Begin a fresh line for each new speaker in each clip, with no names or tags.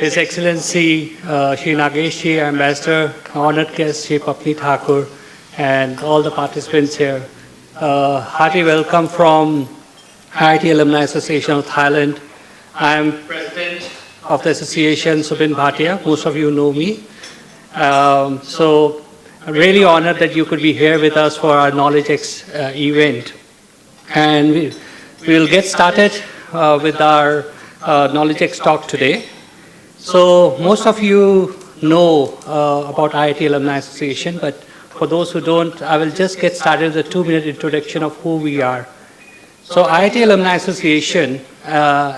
His Excellency Shri Nagesh, Ambassador, honored guest Shri Papni Thakur, and all the participants here. Hearty welcome from IIT Alumni Association of Thailand. I am President of the association, Subin Bhatia. Most of you know me. So I'm really honored that you could be here with us for our Knowledge X event. And we'll get started with our Knowledge X talk today. So most of you know about IIT Alumni Association, but for those who don't, I will just get started with a 2-minute introduction of who we are. So IIT Alumni Association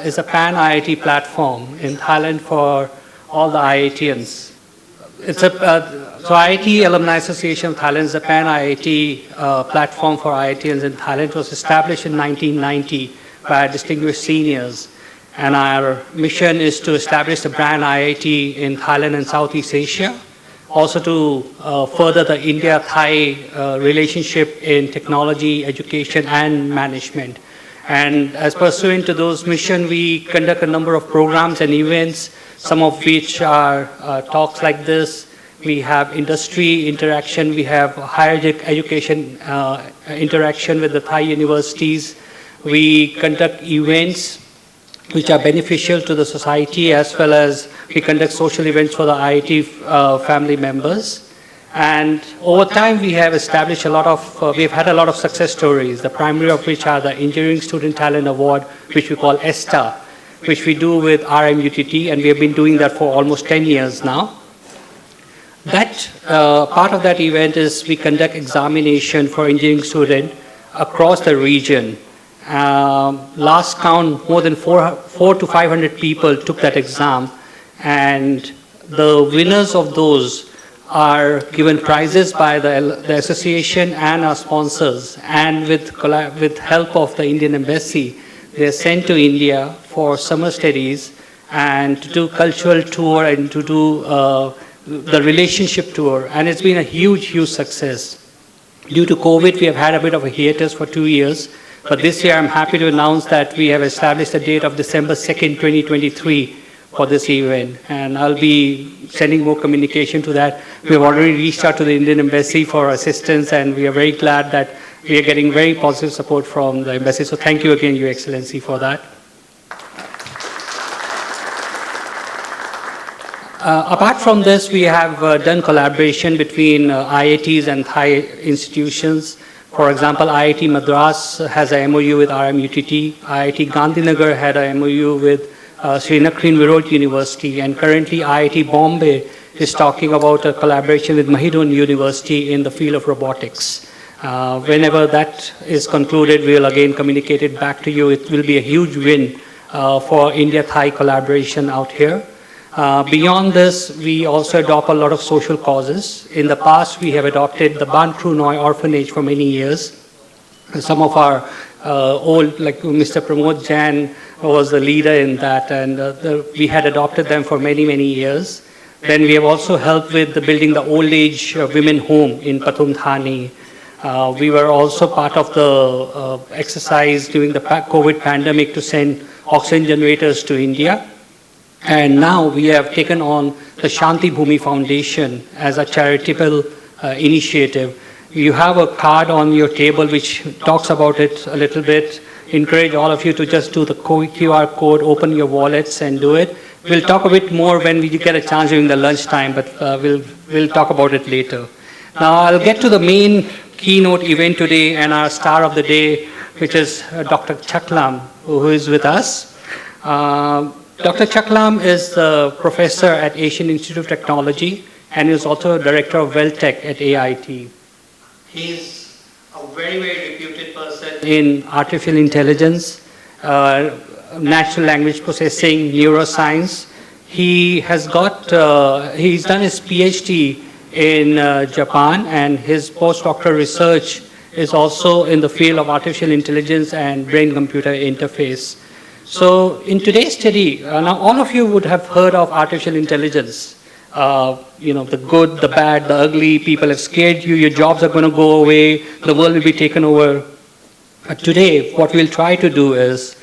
is a pan-IIT platform in Thailand for all the IITians. So IIT Alumni Association of Thailand is a pan-IIT platform for IITians in Thailand. It was established in 1990 by distinguished seniors. And our mission is to establish the brand IIT in Thailand and Southeast Asia, also to further the India-Thai relationship in technology, education, and management. And as pursuant to those missions, we conduct a number of programs and events, some of which are talks like this. We have industry interaction, we have higher education interaction with the Thai universities. We conduct events which are beneficial to the society, as well as we conduct social events for the IIT family members. And over time, we have established a lot of, we've had a lot of success stories, the primary of which are the Engineering Student Talent Award, which we call ESTA, which we do with RMUTT, and we have been doing that for almost 10 years now. That part of that event is we conduct examination for engineering students across the region. Last count, more than 400 to 500 people took that exam, and the winners of those are given prizes by the association and our sponsors, and with help of the Indian Embassy, they are sent to India for summer studies and to do cultural tour and to do the relationship tour, and it's been a huge success. Due to COVID, we have had a bit of a hiatus for 2 years. But this year, I'm happy to announce that we have established a date of December 2nd, 2023 for this event. And I'll be sending more communication to that. We have already reached out to the Indian Embassy for assistance, and we are very glad that we are getting very positive support from the Embassy. So thank you again, Your Excellency, for that. Apart from this, we have done collaboration between IITs and Thai institutions. For example, IIT Madras has a MOU with RMUTT. IIT Gandhinagar had a MOU with Sri Nakrin Virod University, and currently IIT Bombay is talking about a collaboration with Mahidol University in the field of robotics. Whenever that is concluded, we'll again communicate it back to you. It will be a huge win for India-Thai collaboration out here. Beyond this, we also adopt a lot of social causes. In the past, we have adopted the Ban Kru Noi orphanage for many years. Some of our old, like Mr. Pramod Jain was the leader in that, and we had adopted them for many years. Then we have also helped with building the old age women home in Pathum Thani. We were also part of the exercise during the COVID pandemic to send oxygen generators to India. And now we have taken on the Shanti Bhumi Foundation as a charitable initiative. You have a card on your table which talks about it a little bit. Encourage all of you to just do the QR code, open your wallets and do it. We'll talk a bit more when we get a chance during the lunchtime, but we'll talk about it later. Now I'll get to the main keynote event today and our star of the day, which is Dr. Chaklam, who is with us. Dr. Chaklam is the professor at Asian Institute of Technology and is also director of WellTech at AIT. He's a very reputed person in artificial intelligence, natural language processing, neuroscience. He has he's done his PhD in Japan, and his postdoctoral research is also in the field of artificial intelligence and brain-computer interface. So in today's study, now all of you would have heard of artificial intelligence. The good, the bad, the ugly, people have scared you, your jobs are going to go away, the world will be taken over. Today, what we'll try to do is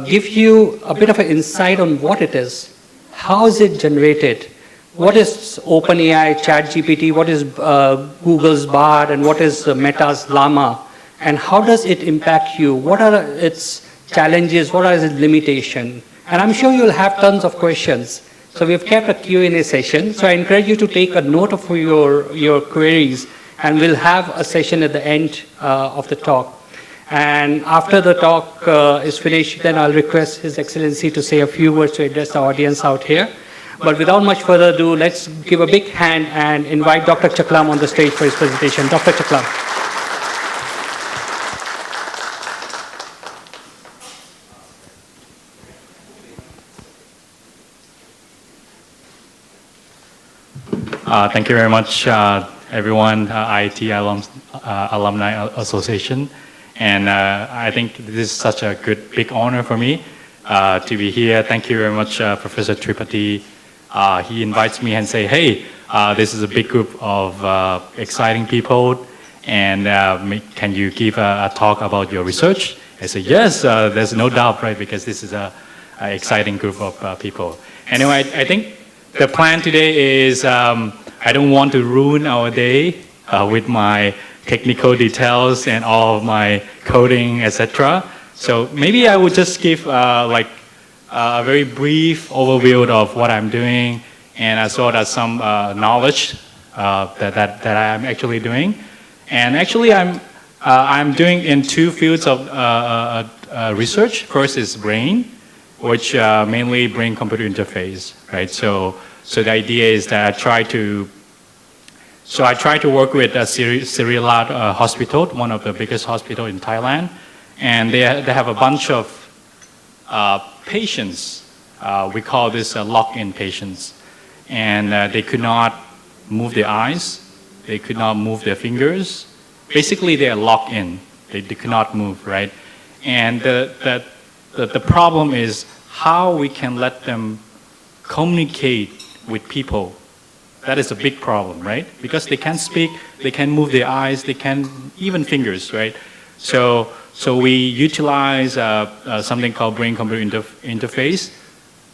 give you a bit of an insight on what it is, how is it generated? What is OpenAI, ChatGPT, what is Google's Bard, and what is Meta's Llama? And how does it impact you? What are its challenges? What are its limitations? And I'm sure you'll have tons of questions. So we've kept a Q&A session. So I encourage you to take a note of your queries, and we'll have a session at the end of the talk. And after the talk is finished, then I'll request His Excellency to say a few words to address the audience out here. But without much further ado, let's give a big hand and invite Dr. Chaklam on the stage for his presentation. Dr. Chaklam.
Thank you very much, everyone, IIT Alumni Association. And I think this is such a big honor for me to be here. Thank you very much, Professor Tripathi. He invites me and say, hey, this is a big group of exciting people, and can you give a talk about your research? I say, yes, there's no doubt, right, because this is an exciting group of people. Anyway, I think the plan today is I don't want to ruin our day with my technical details and all of my coding, etc. So maybe I would just give like a very brief overview of what I'm doing, and I saw that some knowledge that I'm actually doing. And actually I'm doing in two fields of research. First is brain, which mainly brain-computer interface, right? So the idea is that I try to work with Sirilat Hospital, one of the biggest hospitals in Thailand, and they have a bunch of patients. We call this lock-in patients, and they could not move their eyes, they could not move their fingers. Basically, they are locked in. They could not move, right? And the problem is how we can let them communicate with people. That is a big problem, right? Because they can't speak, they can't move their eyes, they can't even fingers, right? So we utilize something called brain-computer interface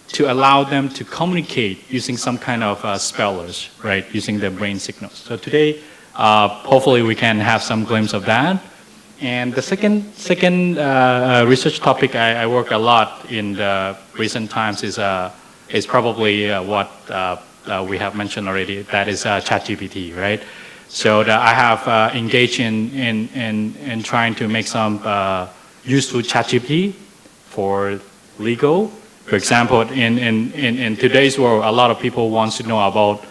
to allow them to communicate using some kind of spellers, right? Using their brain signals. So today, hopefully we can have some glimpse of that. And the second research topic I work a lot in the recent times is probably what we have mentioned already. That is ChatGPT, right? So I have engaged in trying to make some useful ChatGPT for legal. For example, in today's world, a lot of people want to know about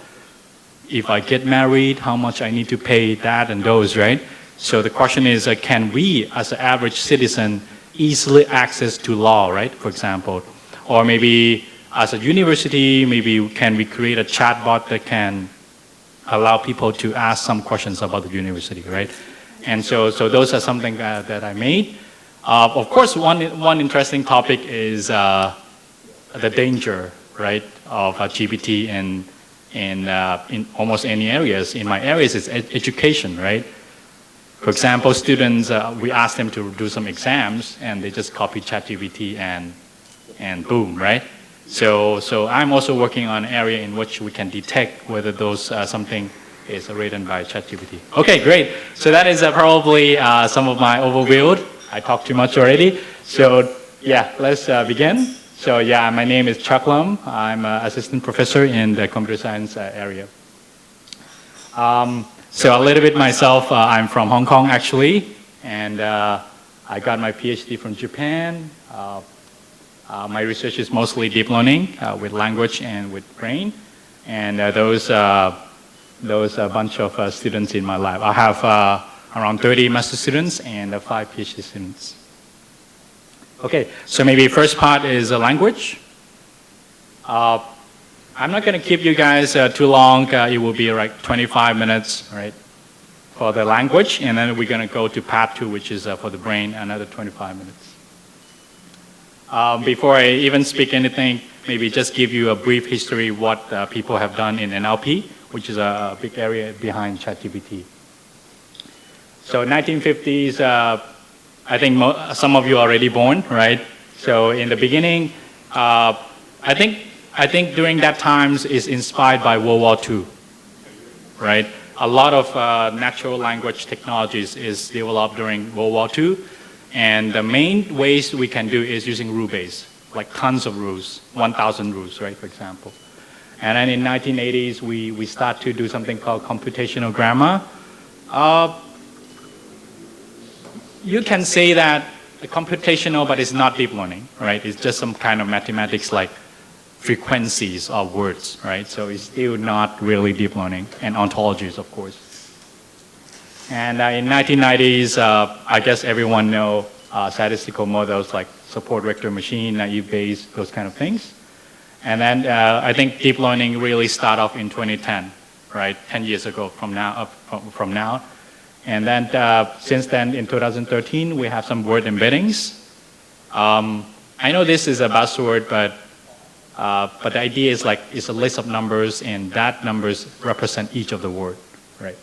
if I get married, how much I need to pay that and those, right? So the question is, can we, as an average citizen, easily access to law, right? For example, or maybe as a university, maybe can we create a chatbot that can allow people to ask some questions about the university, right? And so those are something that I made. Of course, one interesting topic is the danger, right, of GPT in almost any areas. In my areas, it's education, right? For example, students, we ask them to do some exams, and they just copy ChatGPT and boom, right? So I'm also working on an area in which we can detect whether those something is written by ChatGPT. Okay, great. So that is probably some of my overview. I talked too much already. So yeah, let's begin. So yeah, my name is Chaklam. I'm an assistant professor in the computer science area. So a little bit myself, I'm from Hong Kong actually, and I got my PhD from Japan. My research is mostly deep learning with language and with brain, and those a bunch of students in my lab. I have around 30 master students and 5 PhD students. Okay, so maybe first part is language. I'm not going to keep you guys too long. It will be like 25 minutes, right, for the language, and then we're going to go to part 2, which is for the brain, another 25 minutes. Before I even speak anything, maybe just give you a brief history of what people have done in NLP, which is a big area behind ChatGPT. So 1950s, I think some of you are already born, right? So in the beginning, I I think during that times is inspired by World War II, right? A lot of natural language technologies is developed during World War II, and the main ways we can do is using rule base, like tons of rules, 1,000 rules, right, for example. And then in 1980s, we start to do something called computational grammar. You can say that the computational, but it's not deep learning, right? It's just some kind of mathematics like frequencies of words, right? So it's still not really deep learning, and ontologies, of course. And in 1990s, I guess everyone know statistical models like support vector machine, naive Bayes, those kind of things. And then I think deep learning really started off in 2010, right? 10 years ago from now. And then since then, in 2013, we have some word embeddings. I know this is a buzzword, but the idea is like it's a list of numbers, and that numbers represent each of the word, right?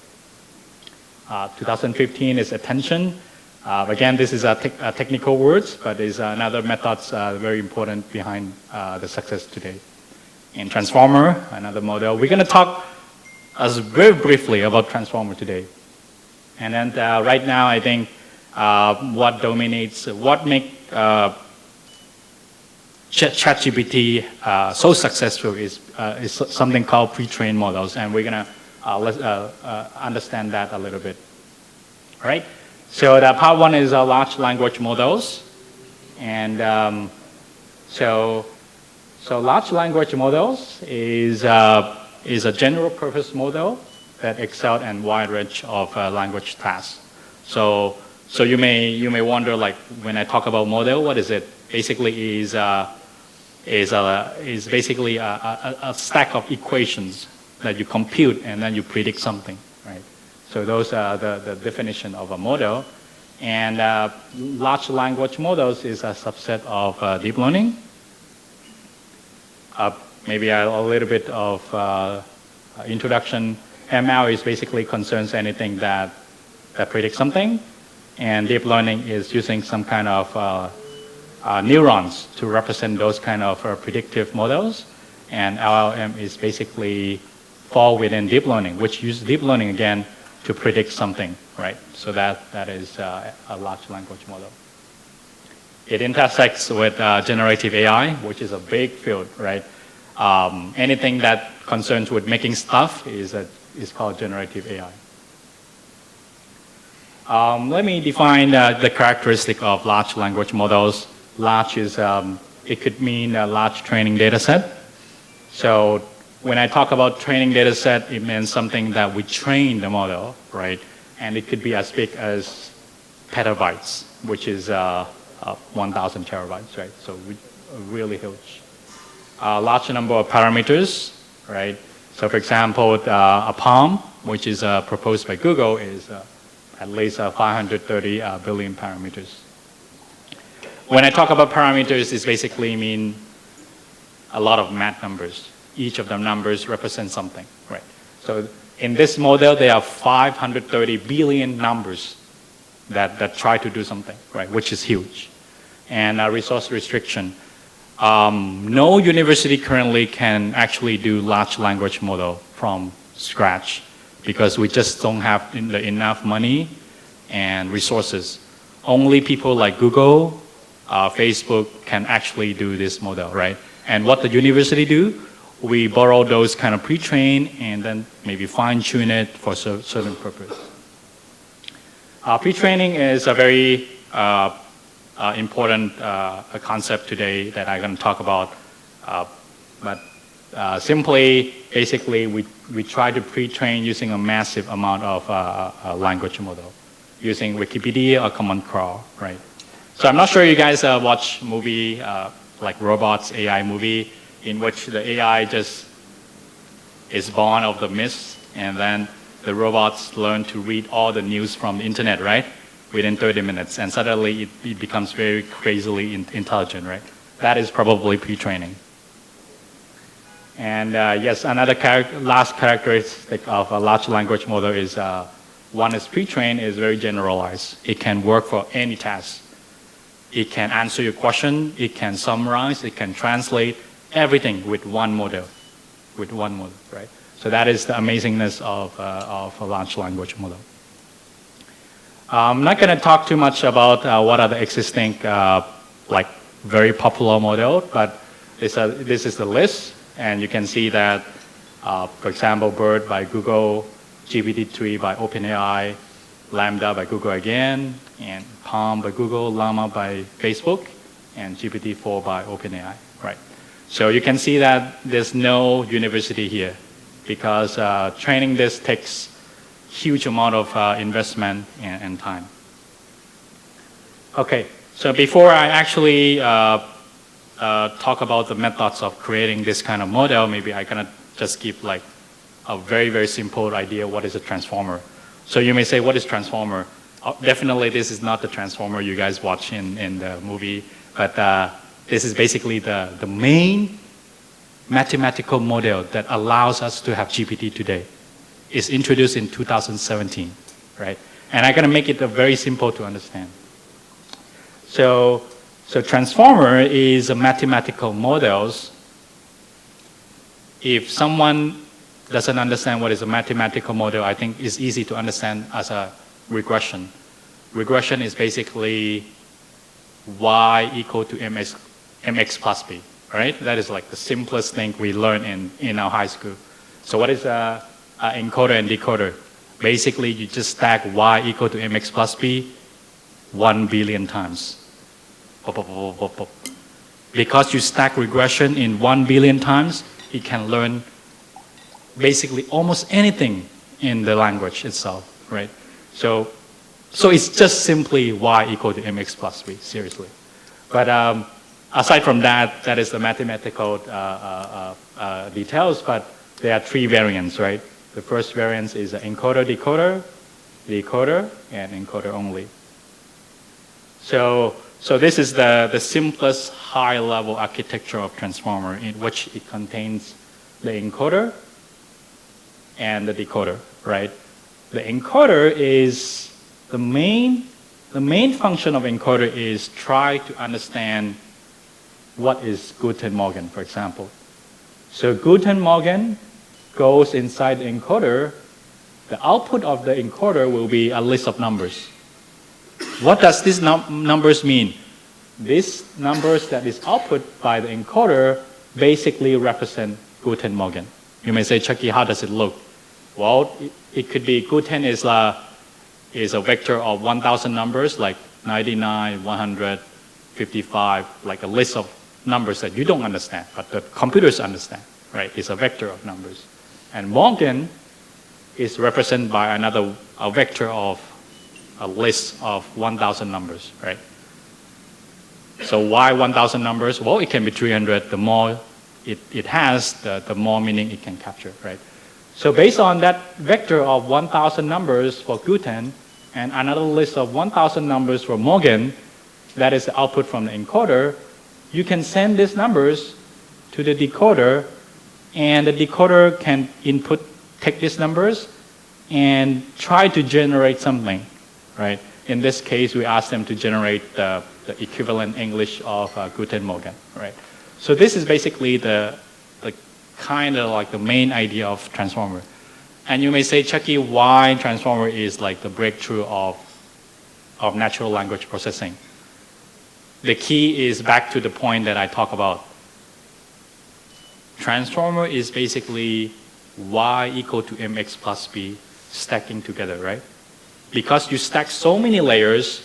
2015 is attention. Again, this is a technical words, but is another methods very important behind the success today. And transformer, another model. We're going to talk very briefly about transformer today. And then right now, I think what dominates, what makes ChatGPT so successful is something called pre-trained models, and we're gonna understand that a little bit. All right. So the part one is large language models, and so large language models is a general purpose model that excel in wide range of language tasks. So you may wonder, like, when I talk about model, what is it? Basically is basically a stack of equations that you compute and then you predict something, right? So those are the definition of a model. And large language models is a subset of deep learning. Maybe a little bit of introduction. ML is basically concerns anything that predicts something, and deep learning is using some kind of neurons to represent those kind of predictive models, and LLM is basically fall within deep learning, which uses deep learning again to predict something, right? So that is a large language model. It intersects with generative AI, which is a big field, right? Anything that concerns with making stuff is called generative AI. Let me define the characteristic of large language models. Large is, it could mean a large training data set. So when I talk about training data set, it means something that we train the model, right? And it could be as big as petabytes, which is 1,000 terabytes, right? So really huge. Large number of parameters, right? So for example, a PaLM, which is proposed by Google, is at least 530 billion parameters. When I talk about parameters, it basically mean a lot of math numbers. Each of the numbers represent something, right? So in this model, there are 530 billion numbers that try to do something, right? Which is huge. And resource restriction. No university currently can actually do large language model from scratch because we just don't have enough money and resources. Only people like Google, Facebook can actually do this model, right? And what the university do, we borrow those kind of pre-trained and then maybe fine-tune it for certain purpose. Pre-training is a very important concept today that I'm going to talk about. But simply, basically, we try to pre-train using a massive amount of language model, using Wikipedia or Common Crawl, right? So I'm not sure you guys watch movie like Robots, AI movie, in which the AI just is born of the mist, and then the robots learn to read all the news from the internet, right? Within 30 minutes, and suddenly it becomes very crazily intelligent, right? That is probably pre-training. And yes, another last characteristic of a large language model is one is pre-trained is very generalized. It can work for any task. It can answer your question, it can summarize, it can translate everything with one model, right? So that is the amazingness of a large language model. I'm not going to talk too much about what are the existing like very popular model, but this is the list, and you can see that, for example, BERT by Google, GPT-3 by OpenAI, Lambda by Google again, and Palm by Google, Llama by Facebook, and GPT-4 by OpenAI, right? So you can see that there's no university here, because training this takes huge amount of investment and time. Okay, so before I actually talk about the methods of creating this kind of model, maybe I can just give like a very, very simple idea what is a transformer. So you may say, what is transformer? Definitely this is not the transformer you guys watch in the movie, but this is basically the main mathematical model that allows us to have GPT today. It's introduced in 2017, right? And I'm gonna make it very simple to understand. So transformer is a mathematical models. If someone doesn't understand what is a mathematical model, I think it's easy to understand as a regression. Regression is basically y equal to mx plus b, right? That is like the simplest thing we learn in our high school. So what is encoder and decoder? Basically, you just stack y equal to mx plus b 1 billion times. Because you stack regression in 1 billion times, it can learn basically almost anything in the language itself, right? So it's just simply y equal to mx plus b, seriously. But aside from that, that is the mathematical details, but there are 3 variants, right? The first variant is encoder, decoder, decoder, and encoder only. So this is the simplest high-level architecture of transformer, in which it contains the encoder and the decoder, right? The encoder is the main function of encoder is try to understand what is Guten Morgen, for example. So Guten Morgen goes inside the encoder. The output of the encoder will be a list of numbers. What does these numbers mean? These numbers that is output by the encoder basically represent Guten Morgen. You may say, Chucky, how does it look? Well, it could be Guten is a vector of 1,000 numbers, like 99, 100, 55, like a list of numbers that you don't understand, but the computers understand, right? It's a vector of numbers. And Morgen is represented by a vector of a list of 1,000 numbers, right? So why 1,000 numbers? Well, it can be 300. The more it has, the more meaning it can capture, right? So based on that vector of 1,000 numbers for Guten and another list of 1,000 numbers for Morgen, that is the output from the encoder, you can send these numbers to the decoder, and the decoder can take these numbers and try to generate something, right? In this case, we ask them to generate the equivalent English of Guten Morgen, right? So this is basically the kind of like the main idea of transformer. And you may say, Chucky, why transformer is like the breakthrough of natural language processing? The key is back to the point that I talk about. Transformer is basically y equal to mx plus b stacking together, right? Because you stack so many layers,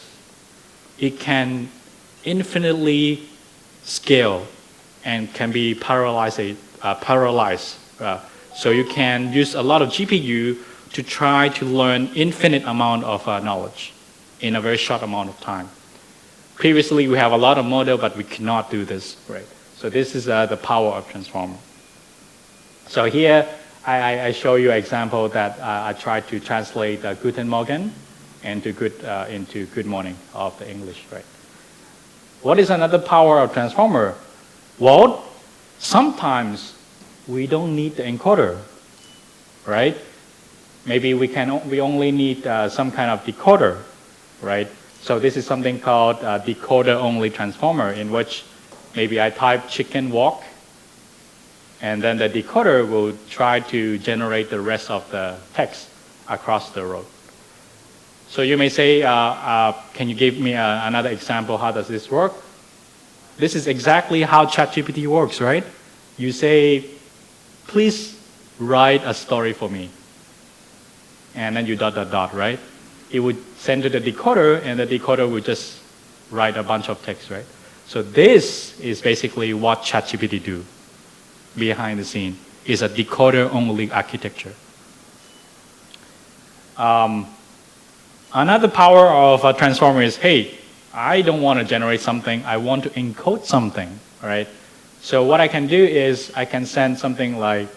it can infinitely scale and can be parallelized. So you can use a lot of GPU to try to learn infinite amount of knowledge in a very short amount of time. Previously, we have a lot of model, but we cannot do this, right? So this is the power of transformer. So here, I show you an example that I tried to translate Guten Morgen into good morning of the English, right? What is another power of transformer? Well, sometimes we don't need the encoder, right? Maybe we only need some kind of decoder, right? So this is something called decoder-only transformer, in which maybe I type chicken walk, And then the decoder will try to generate the rest of the text across the road. So you may say, can you give me another example? How does this work? This is exactly how ChatGPT works, right? You say, please write a story for me. And then you ... right? It would send to the decoder, and the decoder would just write a bunch of text, right? So this is basically what ChatGPT do behind the scene. Is a decoder-only architecture. Another power of a transformer is, hey, I don't want to generate something, I want to encode something, right? So what I can do is I can send something like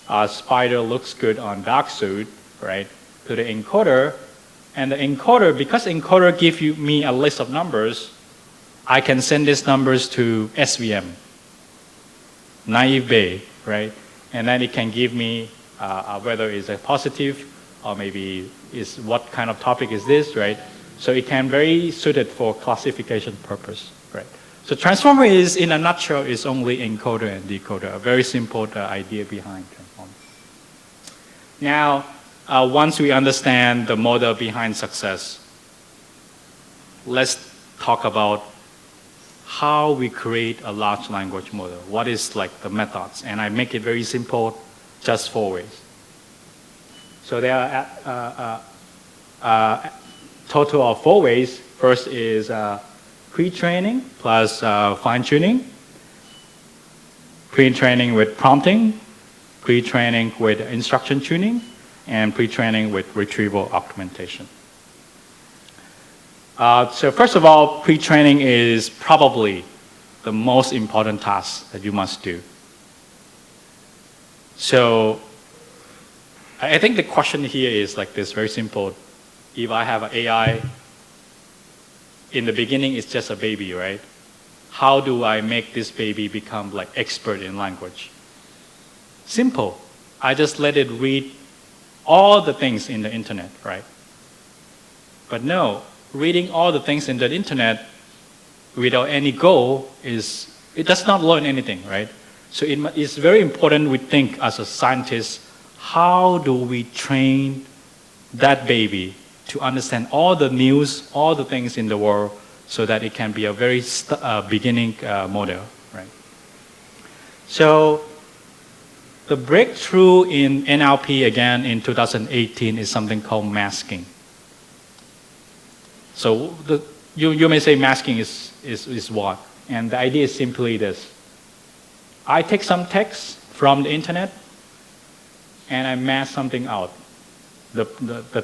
a spider looks good on dark suit, right, to the encoder, and the encoder, because encoder gives me a list of numbers, I can send these numbers to SVM, naive Bayes, right? And then it can give me whether it's a positive or maybe is what kind of topic is this, right? So it can very suited for classification purpose, right? So transformer is, in a nutshell, is only encoder and decoder, a very simple idea behind transformer. Now, once we understand the model behind success, let's talk about how we create a large language model. What is like the methods? And I make it very simple, just 4 ways. So there are a total of 4 ways. First is pre-training plus fine-tuning, pre-training with prompting, pre-training with instruction tuning, and pre-training with retrieval augmentation. So first of all, pre-training is probably the most important task that you must do. So I think the question here is like this, very simple. If I have an AI, in the beginning it's just a baby, right? How do I make this baby become like expert in language? Simple. I just let it read all the things in the internet, right? But no, reading all the things in the internet without any goal it does not learn anything, right? So it's very important we think as a scientist, how do we train that baby to understand all the news, all the things in the world, so that it can be a very beginning model, right? So the breakthrough in NLP again in 2018 is something called masking. So you may say masking is what? And the idea is simply this. I take some text from the internet and I mask something out. The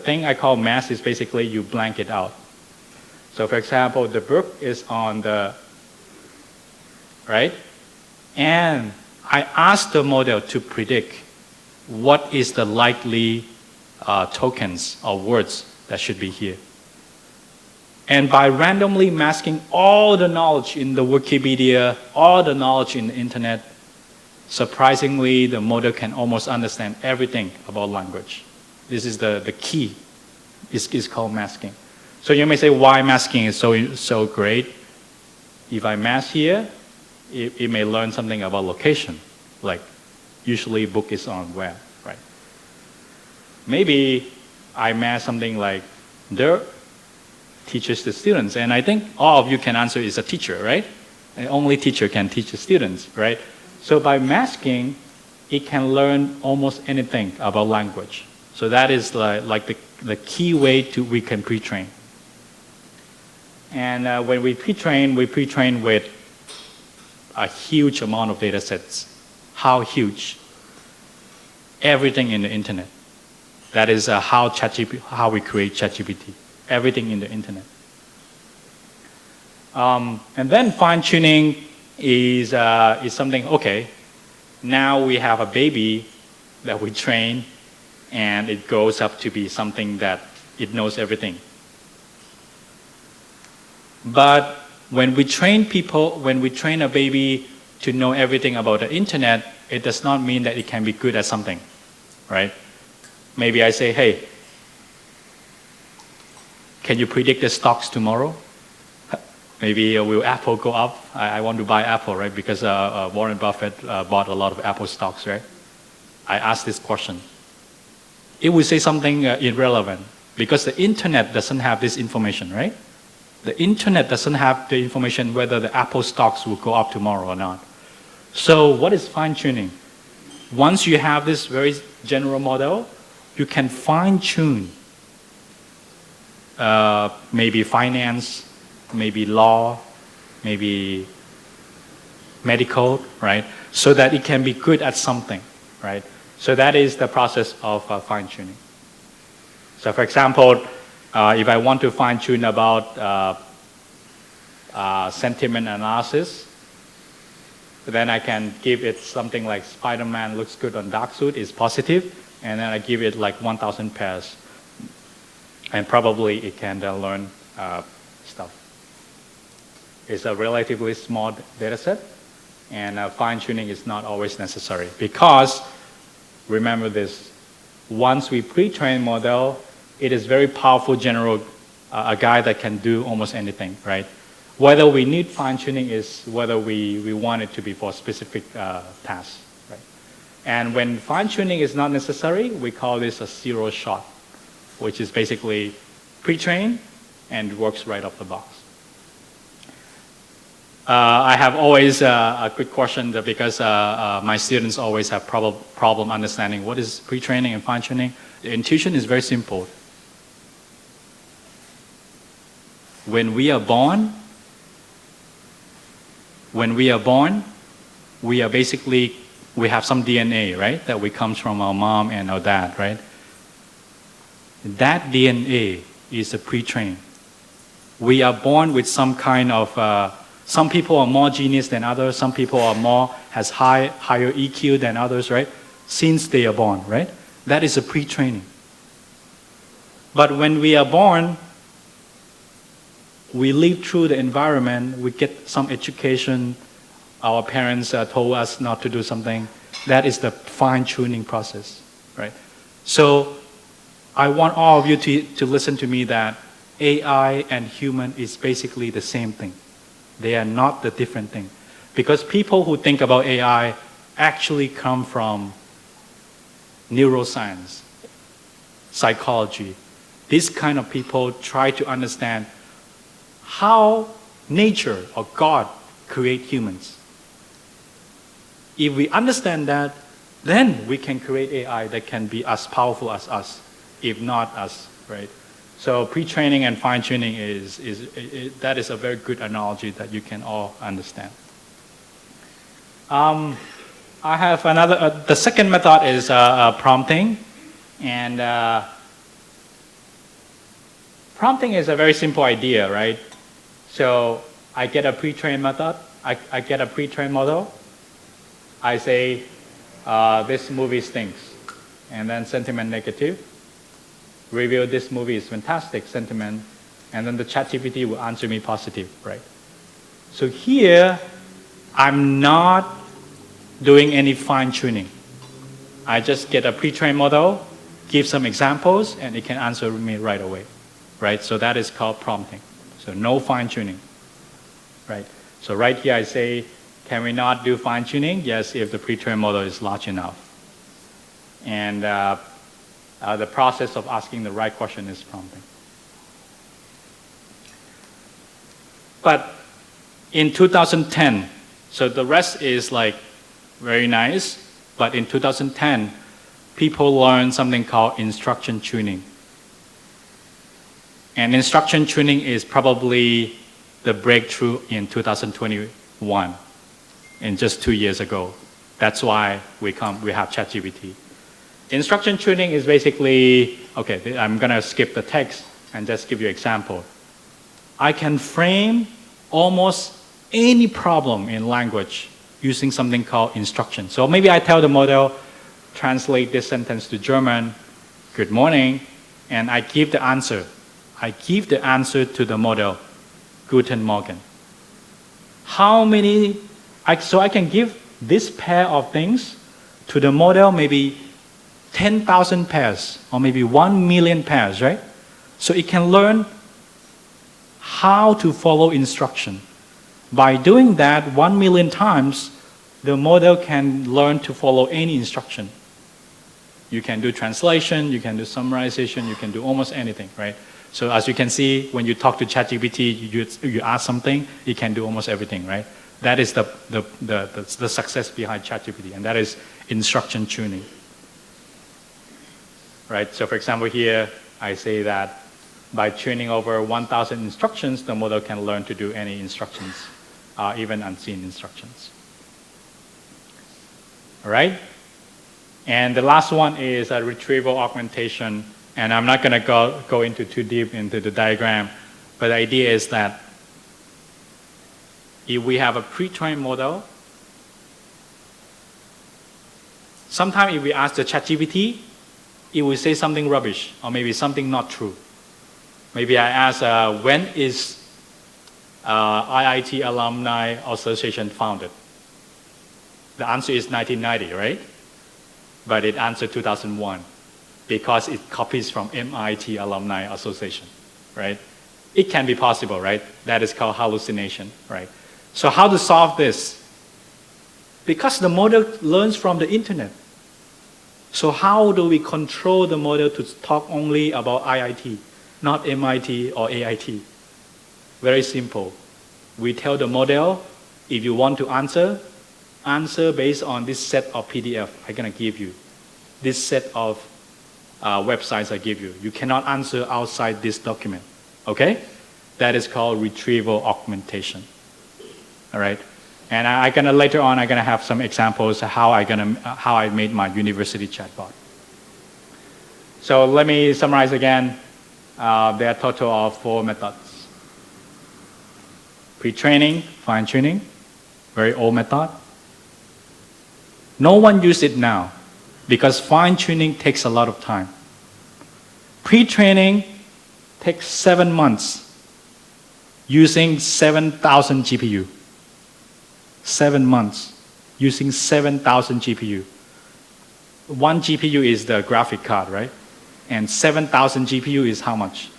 thing I call mask is basically you blank it out. So for example, the book is on the, right? And I ask the model to predict what is the likely tokens or words that should be here. And by randomly masking all the knowledge in the Wikipedia, all the knowledge in the internet, surprisingly, the model can almost understand everything about language. This is the key. It's called masking. So you may say, why masking is so great? If I mask here, it may learn something about location. Like, usually book is on web, right? Maybe I mask something like, there teaches the students. And I think all of you can answer is a teacher, right? And only teacher can teach the students, right? So by masking, it can learn almost anything about language. So that is like the key way we can pre-train. And when we pre-train with a huge amount of data sets. How huge? Everything in the internet. That is how we create ChatGPT. Everything in the internet. And then fine-tuning is something, okay, now we have a baby that we train and it goes up to be something that it knows everything. But when we train a baby to know everything about the internet, it does not mean that it can be good at something, right? Maybe I say, hey, can you predict the stocks tomorrow? Maybe will Apple go up? I want to buy Apple, right? Because Warren Buffett bought a lot of Apple stocks, right? I asked this question. It would say something irrelevant because the internet doesn't have this information, right? The internet doesn't have the information whether the Apple stocks will go up tomorrow or not. So what is fine-tuning? Once you have this very general model, you can fine-tune maybe finance, maybe law, maybe medical, right? So that it can be good at something, right? So that is the process of fine-tuning. So for example, if I want to fine-tune about sentiment analysis, then I can give it something like Spider-Man looks good on dark suit is positive, and then I give it like 1,000 pairs. And probably it can learn stuff. It's a relatively small data set, and fine-tuning is not always necessary because, remember this, once we pre-train model, it is very powerful general, a guy that can do almost anything, right? Whether we need fine-tuning is whether we want it to be for specific tasks, right? And when fine-tuning is not necessary, we call this a zero shot, which is basically pre-trained and works right off the box. I have always a quick question because my students always have problem understanding what is pre-training and fine-tuning. The intuition is very simple. When we are born, we are basically, we have some DNA, right? That we comes from our mom and our dad, right? That DNA is a pre-trained. We are born with some kind of, some people are more genius than others, some people are has higher EQ than others, right? Since they are born, right? That is a pre-training. But when we are born, we live through the environment, we get some education, our parents told us not to do something. That is the fine-tuning process, right? So I want all of you to listen to me that AI and human is basically the same thing. They are not the different thing. Because people who think about AI actually come from neuroscience, psychology. These kind of people try to understand how nature or God create humans. If we understand that, then we can create AI that can be as powerful as us, if not us, right? So pre-training and fine-tuning that is a very good analogy that you can all understand. I have another, the second method is prompting. And prompting is a very simple idea, right? So I get a pre-trained method, I get a pre-trained model. I say, this movie stinks, and then sentiment negative. Review, this movie is fantastic, sentiment, and then the ChatGPT will answer me positive, right? So here, I'm not doing any fine-tuning. I just get a pre-trained model, give some examples, and it can answer me right away, right? So that is called prompting. So no fine-tuning, right? So right here I say, can we not do fine-tuning? Yes, if the pre-trained model is large enough. And the process of asking the right question is prompting. But in 2010, so the rest is like very nice, but in 2010, people learned something called instruction tuning. And instruction tuning is probably the breakthrough in 2021, in just 2 years ago. That's why we have ChatGPT. Instruction tuning is basically, okay, I'm gonna skip the text and just give you an example. I can frame almost any problem in language using something called instruction. So maybe I tell the model, translate this sentence to German, good morning, and I give the answer. I give the answer to the model, Guten Morgen. So I can give this pair of things to the model, maybe 10,000 pairs, or maybe 1 million pairs, right? So it can learn how to follow instruction. By doing that 1 million times, the model can learn to follow any instruction. You can do translation, you can do summarization, you can do almost anything, right? So as you can see, when you talk to ChatGPT, you ask something, it can do almost everything, right? That is the success behind ChatGPT, and that is instruction tuning. Right, so for example here, I say that by tuning over 1,000 instructions, the model can learn to do any instructions, even unseen instructions. All right? And the last one is a retrieval augmentation. And I'm not going to go into too deep into the diagram, but the idea is that if we have a pre-trained model, sometimes if we ask the ChatGPT, it will say something rubbish or maybe something not true. Maybe I ask, when is IIT Alumni Association founded? The answer is 1990, right? But it answered 2001 because it copies from MIT Alumni Association, right? It can be possible, right? That is called hallucination, right? So how to solve this? Because the model learns from the internet. So how do we control the model to talk only about IIT, not MIT or AIT? Very simple. We tell the model, if you want to answer based on this set of PDF I'm going to give you. This set of websites I give you. You cannot answer outside this document, okay? That is called retrieval augmentation, all right? And later on, I'm gonna have some examples of how I made my university chatbot. So let me summarize again. There are a total of 4 methods. Pre-training, fine-tuning, very old method. No one uses it now because fine-tuning takes a lot of time. Pre-training takes 7 months using 7,000 GPU. 7 months using 7,000 GPU. 1 GPU is the graphic card, right? And 7,000 GPU is how much?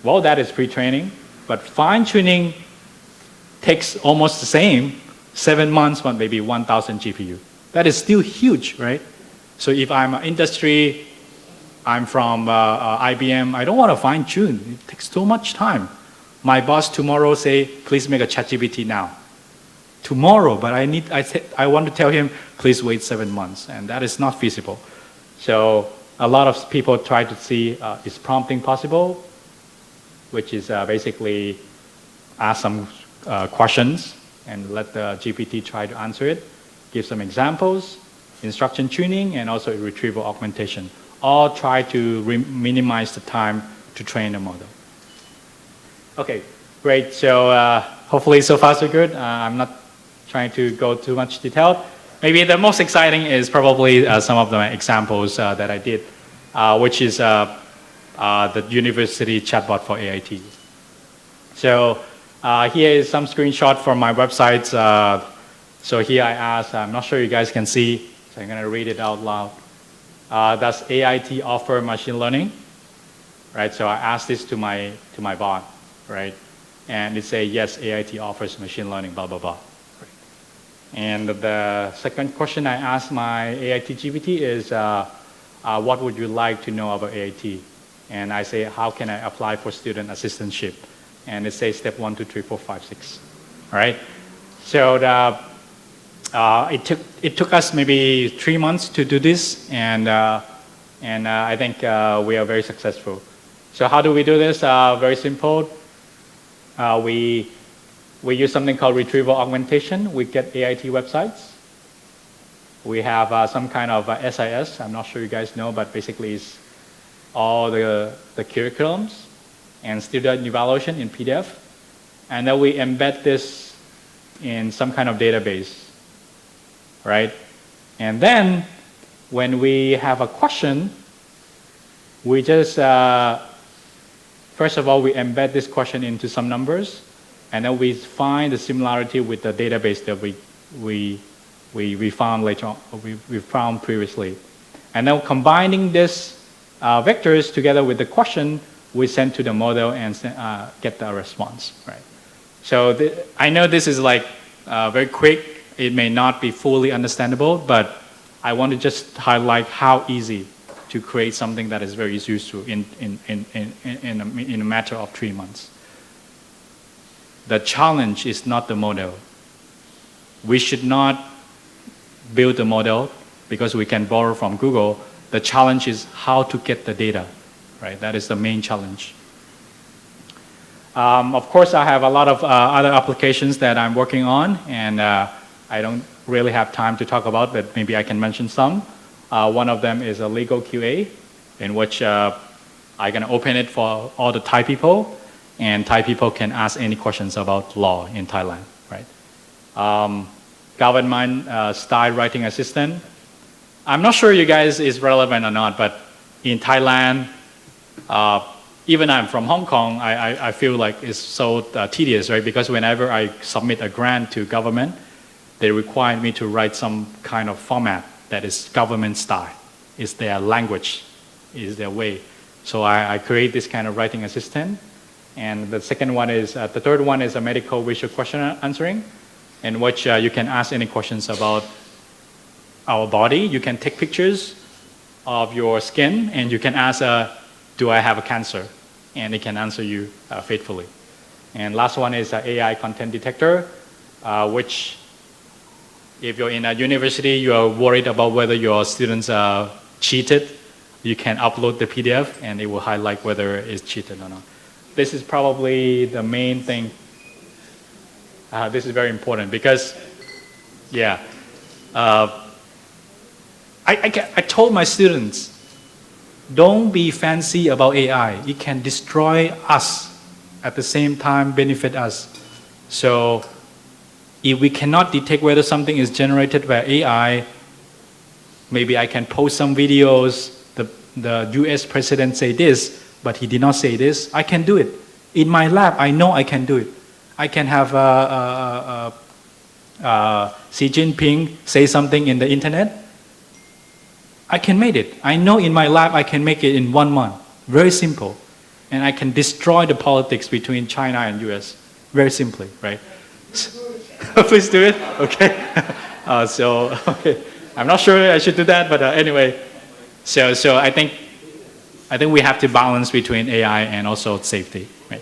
Well, that is pre-training, but fine-tuning takes almost the same, 7 months, but maybe 1,000 GPU. That is still huge, right? So if I'm an industry, I'm from IBM, I don't want to fine-tune. It takes too much time. My boss tomorrow say, please make a ChatGPT now. Tomorrow, but I want to tell him, please wait 7 months, and that is not feasible. So a lot of people try to see, is prompting possible? Which is basically ask some questions and let the GPT try to answer it, give some examples, instruction tuning, and also retrieval augmentation. All try to minimize the time to train the model. Okay, great. So hopefully so far so good. I'm not trying to go too much detail. Maybe the most exciting is probably some of the examples that I did, which is the university chatbot for AIT. So here is some screenshot from my website. So here I asked, I'm not sure you guys can see, so I'm going to read it out loud. Does AIT offer machine learning? Right, so I asked this to my bot, right? And it say, yes, AIT offers machine learning, blah, blah, blah. And the second question I asked my AIT GPT is, what would you like to know about AIT? And I say, how can I apply for student assistantship? And it says step 1, 2, 3, 4, 5, 6. All right. So it took us maybe 3 months to do this, and I think we are very successful. So how do we do this? Very simple. We use something called retrieval augmentation. We get AIT websites. We have some kind of SIS. I'm not sure you guys know, but basically it's all the curriculums and student evaluation in PDF. And then we embed this in some kind of database, right? And then when we have a question, we just, first of all, we embed this question into some numbers, and then we find the similarity with the database that we found later on, we found previously. And then combining this vectors together with the question, we send to the model and get the response, right? So I know this is like very quick. It may not be fully understandable, but I want to just highlight how easy to create something that is very useful in a matter of 3 months. The challenge is not the model. We should not build a model because we can borrow from Google. The challenge is how to get the data, right? That is the main challenge. Of course, I have a lot of other applications that I'm working on, and I don't really have time to talk about, but maybe I can mention some. One of them is a legal QA, in which I'm going to open it for all the Thai people, and Thai people can ask any questions about law in Thailand, right? Government style writing assistant. I'm not sure you guys is relevant or not, but in Thailand, even I'm from Hong Kong, I feel like it's so tedious, right? Because whenever I submit a grant to government, they require me to write some kind of format that is government style. It's their language, is their way. So I create this kind of writing assistant. And the second one is, the third one is a medical visual question answering, in which you can ask any questions about our body. You can take pictures of your skin, and you can ask, do I have a cancer? And it can answer you faithfully. And last one is AI content detector, which if you're in a university, you are worried about whether your students are cheated, you can upload the PDF and it will highlight whether it's cheated or not. This is probably the main thing. This is very important because, yeah, I told my students, don't be fancy about AI. It can destroy us, at the same time benefit us. So if we cannot detect whether something is generated by AI, maybe I can post some videos. The US president say this, but he did not say this. I can do it. In my lab, I know I can do it. I can have Xi Jinping say something in the internet. I can make it. I know in my lab I can make it in 1 month. Very simple. And I can destroy the politics between China and US. Very simply, right? Please do it. Okay. Okay. I'm not sure I should do that, but anyway. So I think we have to balance between AI and also safety, right?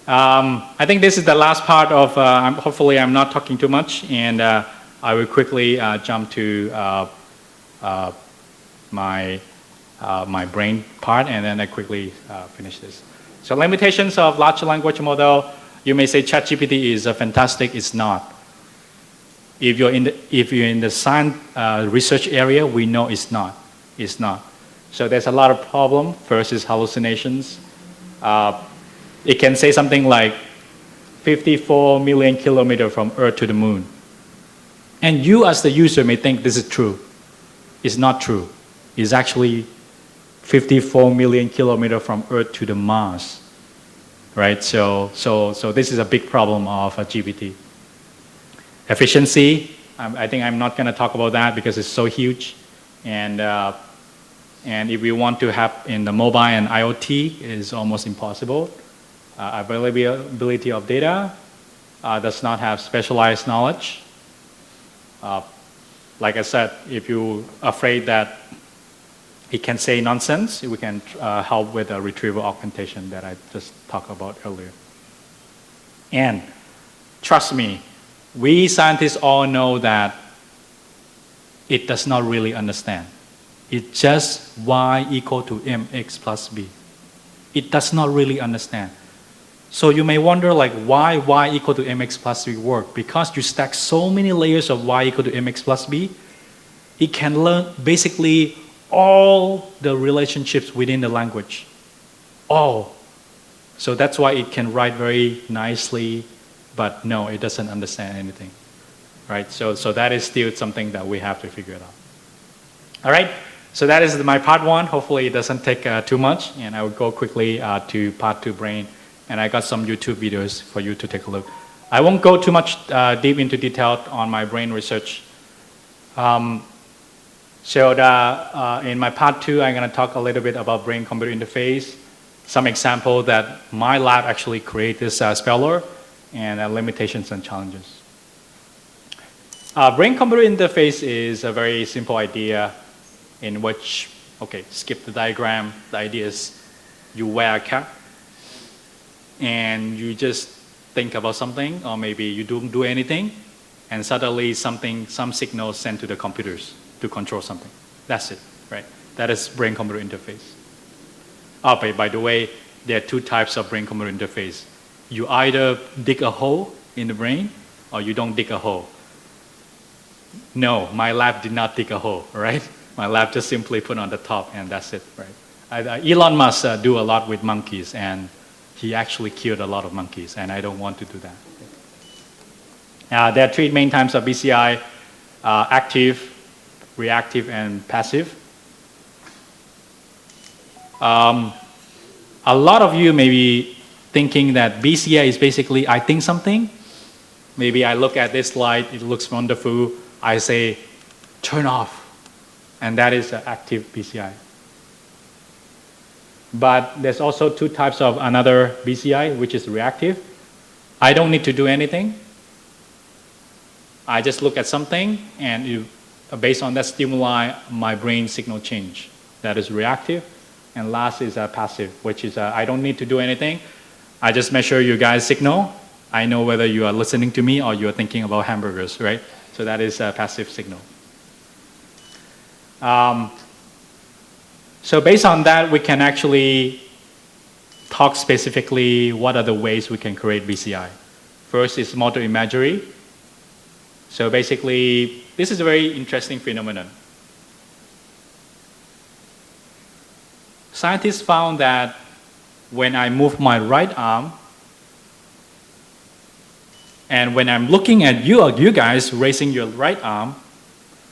I think this is the last part of, hopefully I'm not talking too much, and I will quickly jump to my brain part, and then I quickly finish this. So limitations of large language model, you may say ChatGPT is fantastic. It's not. If you're in the science research area, we know it's not. It's not. So there's a lot of problem. First is hallucinations. It can say something like 54 million kilometers from Earth to the moon. And you as the user may think this is true. It's not true. It's actually 54 million kilometers from Earth to the Mars. Right? So this is a big problem of GPT. Efficiency, I think I'm not going to talk about that because it's so huge. And if we want to have in the mobile and IoT, it is almost impossible. Availability of data does not have specialized knowledge. Like I said, if you're afraid that it can say nonsense, we can help with a retrieval augmentation that I just talked about earlier. And trust me, we scientists all know that it does not really understand. It's just y equal to mx plus b. It does not really understand. So you may wonder like why y equal to mx plus b work? Because you stack so many layers of y equal to mx plus b, it can learn basically all the relationships within the language. All. So that's why it can write very nicely, but no, it doesn't understand anything. Right? So that is still something that we have to figure it out. All right? So that is my part one. Hopefully it doesn't take too much, and I will go quickly to part two, brain. And I got some YouTube videos for you to take a look. I won't go too much deep into detail on my brain research. So in my part 2, I'm going to talk a little bit about brain-computer interface, some example that my lab actually create this speller, and limitations and challenges. Brain-computer interface is a very simple idea in which, okay, skip the diagram. The idea is you wear a cap and you just think about something, or maybe you don't do anything, and suddenly some signals sent to the computers to control something. That's it, right? That is brain-computer interface. Oh, by the way, there are 2 types of brain-computer interface. You either dig a hole in the brain, or you don't dig a hole. No, my lab did not dig a hole, right? My lab just simply put on the top, and that's it, right? Elon Musk do a lot with monkeys, and he actually killed a lot of monkeys, and I don't want to do that. There are 3 main types of BCI, active, reactive, and passive. A lot of you may be thinking that BCI is basically, I think something. Maybe I look at this light, it looks wonderful. I say, turn off. And that is active BCI. But there's also 2 types of another BCI, which is reactive. I don't need to do anything. I just look at something, and based on that stimuli, my brain signal change. That is reactive. And last is passive, which is I don't need to do anything. I just measure your guys' signal. I know whether you are listening to me or you are thinking about hamburgers, right? So that is a passive signal. So based on that, we can actually talk specifically what are the ways we can create BCI. First is motor imagery. So basically, this is a very interesting phenomenon. Scientists found that when I move my right arm, and when I'm looking at you guys raising your right arm,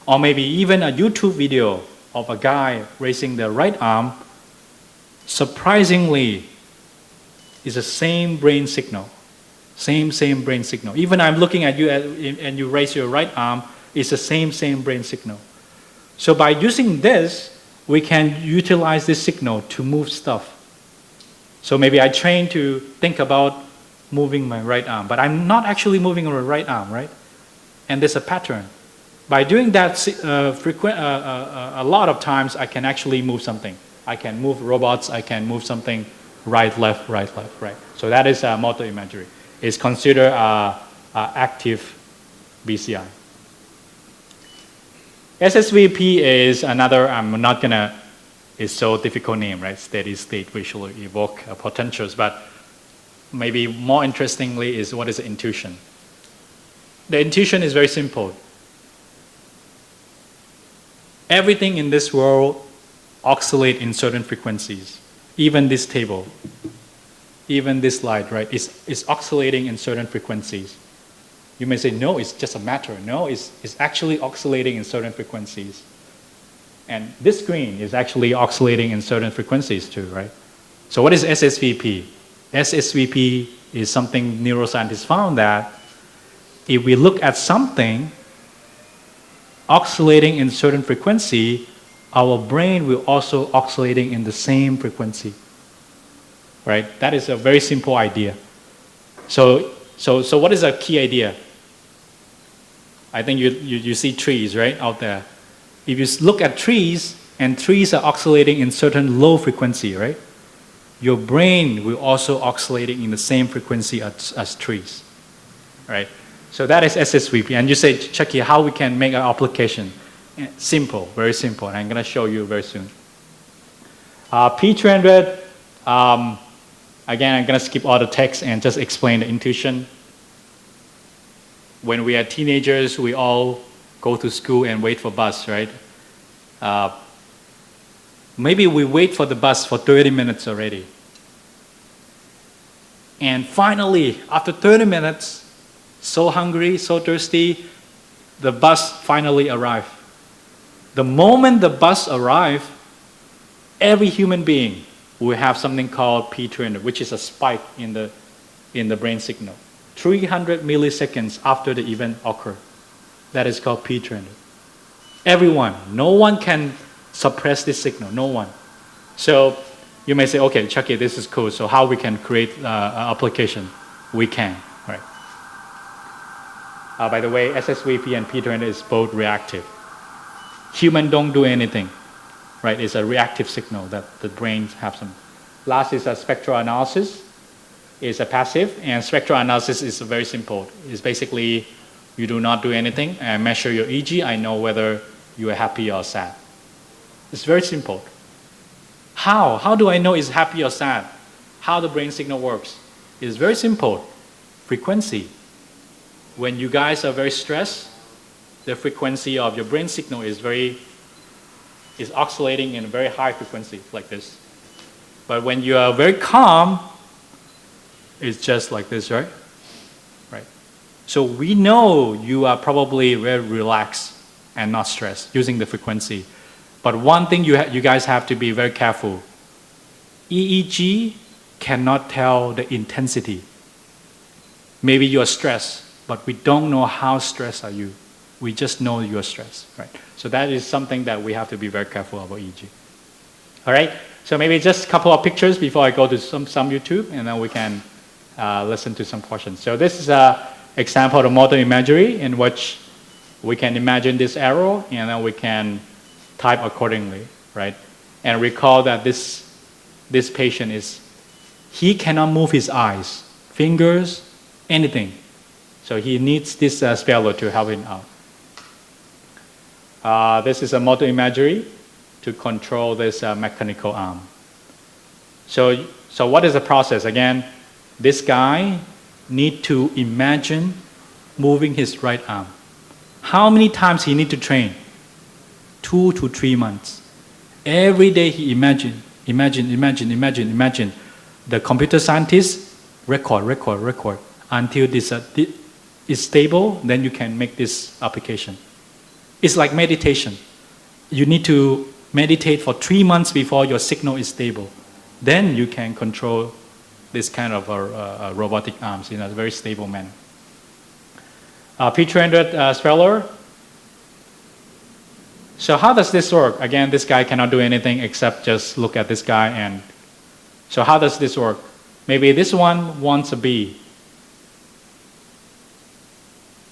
or maybe even a YouTube video of a guy raising the right arm, surprisingly, is the same brain signal. Same brain signal. Even I'm looking at you and you raise your right arm, it's the same brain signal. So by using this, we can utilize this signal to move stuff. So maybe I train to think about moving my right arm, but I'm not actually moving my right arm, right? And there's a pattern. By doing that a lot of times, I can actually move something. I can move robots, I can move something right, left, right. So that is motor imagery. It's considered active BCI. SSVP is another, I'm not gonna, it's so difficult name, right? Steady state visual evoke potentials, but maybe more interestingly is what is intuition. The intuition is very simple. Everything in this world oscillates in certain frequencies. Even this table, even this light, right? It's oscillating in certain frequencies. You may say, no, it's just a matter. No, it's actually oscillating in certain frequencies. And this screen is actually oscillating in certain frequencies too, right? So what is SSVP? SSVP is something neuroscientists found that if we look at something oscillating in certain frequency, our brain will also oscillating in the same frequency, right? That is a very simple idea. So what is a key idea? I think you see trees, right, out there. If you look at trees, and trees are oscillating in certain low frequency, right? Your brain will also oscillating in the same frequency as trees, right? So that is SSVP. And you say, Chucky, how we can make an application? Simple, very simple. And I'm going to show you very soon. P300, again, I'm going to skip all the text and just explain the intuition. When we are teenagers, we all go to school and wait for bus, right? Maybe we wait for the bus for 30 minutes already. And finally, after 30 minutes, so hungry, so thirsty, the bus finally arrived. The moment the bus arrived, every human being will have something called P300, which is a spike in the brain signal. 300 milliseconds after the event occurred. That is called P300. Everyone. No one can suppress this signal. No one. So you may say, okay, Chucky, this is cool. So how we can create an application? We can, right? By the way, SSVP and P200 is both reactive. Human don't do anything, right? It's a reactive signal that the brain has some. Last is a spectral analysis. It's a passive, and spectral analysis is very simple. It's basically you do not do anything and measure your EEG. I know whether you are happy or sad. It's very simple. How? How do I know it's happy or sad? How the brain signal works? It's very simple. Frequency. When you guys are very stressed, the frequency of your brain signal is oscillating in a very high frequency like this. But when you are very calm, it's just like this, right? Right. So we know you are probably very relaxed and not stressed using the frequency. But one thing you guys have to be very careful. EEG cannot tell the intensity. Maybe you are stressed, but we don't know how stressed are you. We just know you are stressed, right? So that is something that we have to be very careful about EEG. All right. So maybe just a couple of pictures before I go to some YouTube, and then we can listen to some questions. So this is an example of motor imagery in which we can imagine this arrow, and then we can type accordingly, right? And recall that this patient he cannot move his eyes, fingers, anything. So he needs this speller to help him out. This is a motor imagery to control this mechanical arm. So what is the process? Again, this guy need to imagine moving his right arm. How many times he need to train? 2 to 3 months. Every day he imagine. The computer scientists record until this is stable, then you can make this application. It's like meditation. You need to meditate for 3 months before your signal is stable. Then you can control this kind of robotic arms in a very stable manner. P200 speller. So how does this work? Again, this guy cannot do anything except just look at this guy. And so how does this work? Maybe this one wants a B.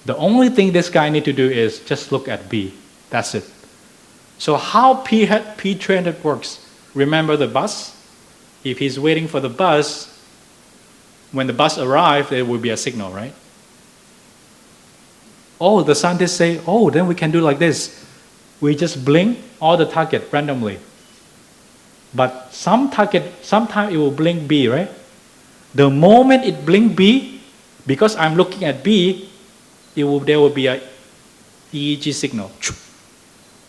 The only thing this guy need to do is just look at B. That's it. So how P200 works? Remember the bus? If he's waiting for the bus, when the bus arrives, there will be a signal, right? Oh, the scientists say, oh, then we can do like this. We just blink all the target randomly. But sometimes it will blink B, right? The moment it blink B, because I'm looking at B, there will be a EEG signal.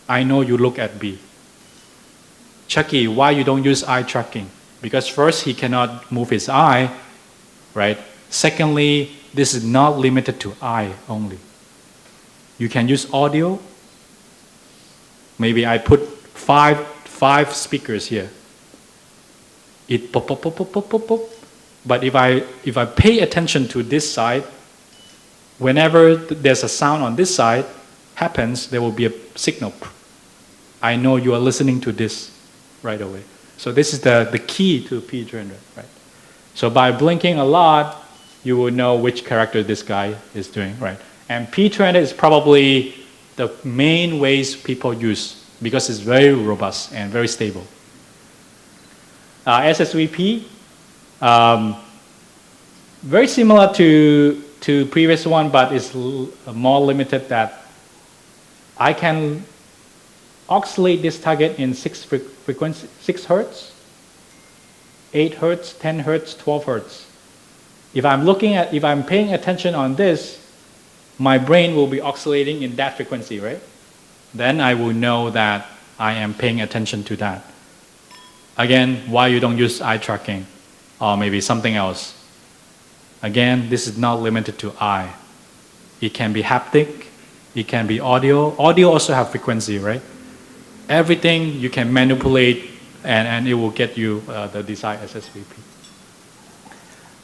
I know you look at B. Chucky, why you don't use eye tracking? Because first, he cannot move his eye, right? Secondly, this is not limited to eye only. You can use audio. Maybe I put five speakers here. It pop, pop, pop, pop, pop, pop, pop. But if I pay attention to this side, whenever there's a sound on this side happens, there will be a signal. I know you are listening to this right away. So this is the key to P200, right? So by blinking a lot, you will know which character this guy is doing, right? And P200 is probably the main ways people use because it's very robust and very stable. SSVP, very similar to previous one, but it's more limited that I can oscillate this target in 6 frequency, 6 hertz, 8 hertz, 10 hertz, 12 hertz. If I'm paying attention on this, my brain will be oscillating in that frequency, right? Then I will know that I am paying attention to that. Again, why you don't use eye tracking or maybe something else? Again, this is not limited to eye. It can be haptic, it can be audio. Audio also have frequency, right? Everything you can manipulate and it will get you the desired SSVP.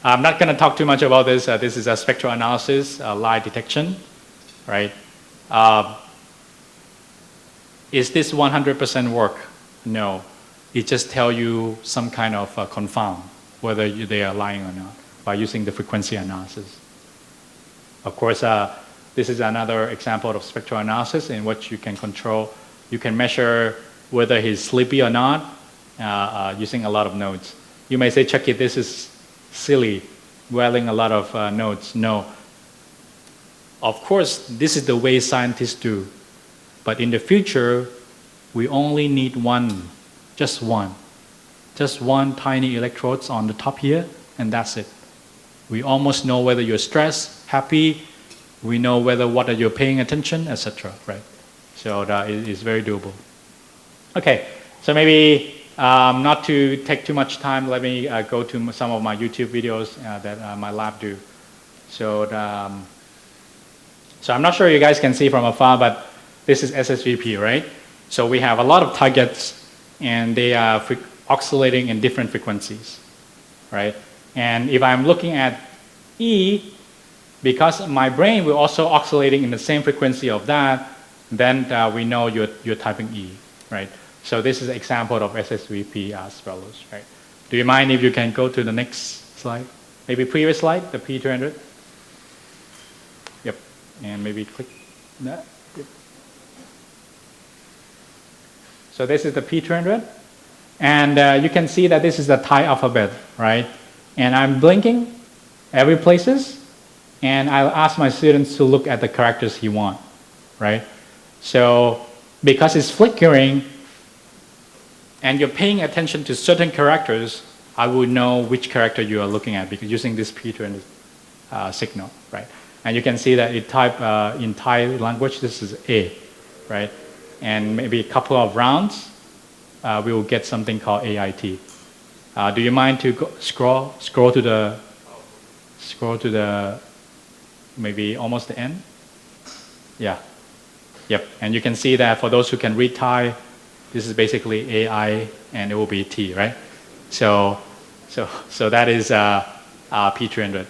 I'm not going to talk too much about this. This is a spectral analysis, light detection, right? Is this 100% work? No. It just tells you some kind of confound, whether they are lying or not, by using the frequency analysis. Of course, this is another example of spectral analysis in which you can control, you can measure whether he's sleepy or not using a lot of nodes. You may say, Chucky, this is silly, wearing a lot of nodes. No. Of course, this is the way scientists do. But in the future, we only need one, just one tiny electrodes on the top here, and that's it. We almost know whether you're stressed, happy, we know whether what are you paying attention, etc. Right? So that is very doable. Okay, so maybe not to take too much time, let me go to some of my YouTube videos that my lab do. So I'm not sure you guys can see from afar, but this is SSVP, right? So we have a lot of targets, and they are oscillating in different frequencies, right? And if I'm looking at E, because my brain will also oscillating in the same frequency of that, then we know you're typing E, right? So this is an example of SSVP swallows, right? Do you mind if you can go to the next slide? Maybe previous slide, the P200. Yep, and maybe click that. Yep. So this is the P200, and you can see that this is the Thai alphabet, right? And I'm blinking every places, and I'll ask my students to look at the characters he want, right? So because it's flickering, and you're paying attention to certain characters, I will know which character you are looking at because using this P200 signal, right? And you can see that it type in Thai language, this is A, right? And maybe a couple of rounds, we will get something called AIT. Do you mind to scroll to the maybe almost the end? Yeah. Yep. And you can see that for those who can read Thai, this is basically AI, and it will be T, right? So that is P300.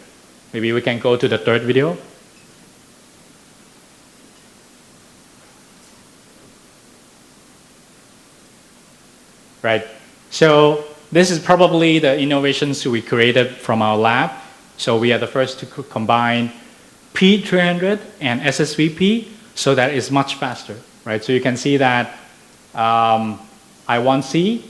Maybe we can go to the third video. Right. So this is probably the innovations we created from our lab. So we are the first to combine P300 and SSVP so that it's much faster, right? So you can see that I1C,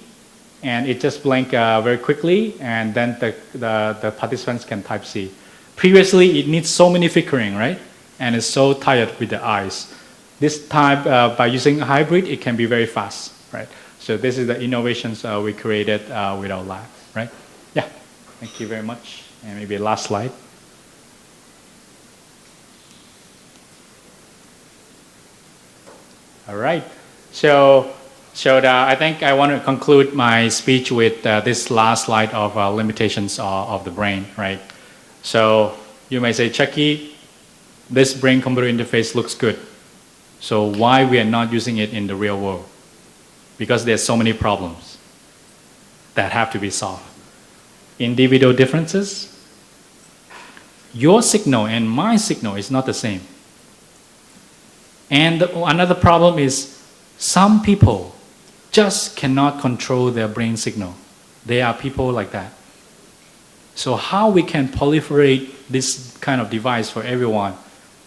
and it just blink very quickly, and then the participants can type C. Previously, it needs so many flickering, right? And it's so tired with the eyes. This time, by using a hybrid, it can be very fast, right? So this is the innovations we created with our lab, right? Yeah, thank you very much. And maybe last slide. All right. So I think I want to conclude my speech with this last slide of limitations of the brain, right? So you may say, Chucky, this brain-computer interface looks good. So why we are not using it in the real world? Because there's so many problems that have to be solved. Individual differences. Your signal and my signal is not the same. And another problem is some people just cannot control their brain signal. There are people like that. So how we can proliferate this kind of device for everyone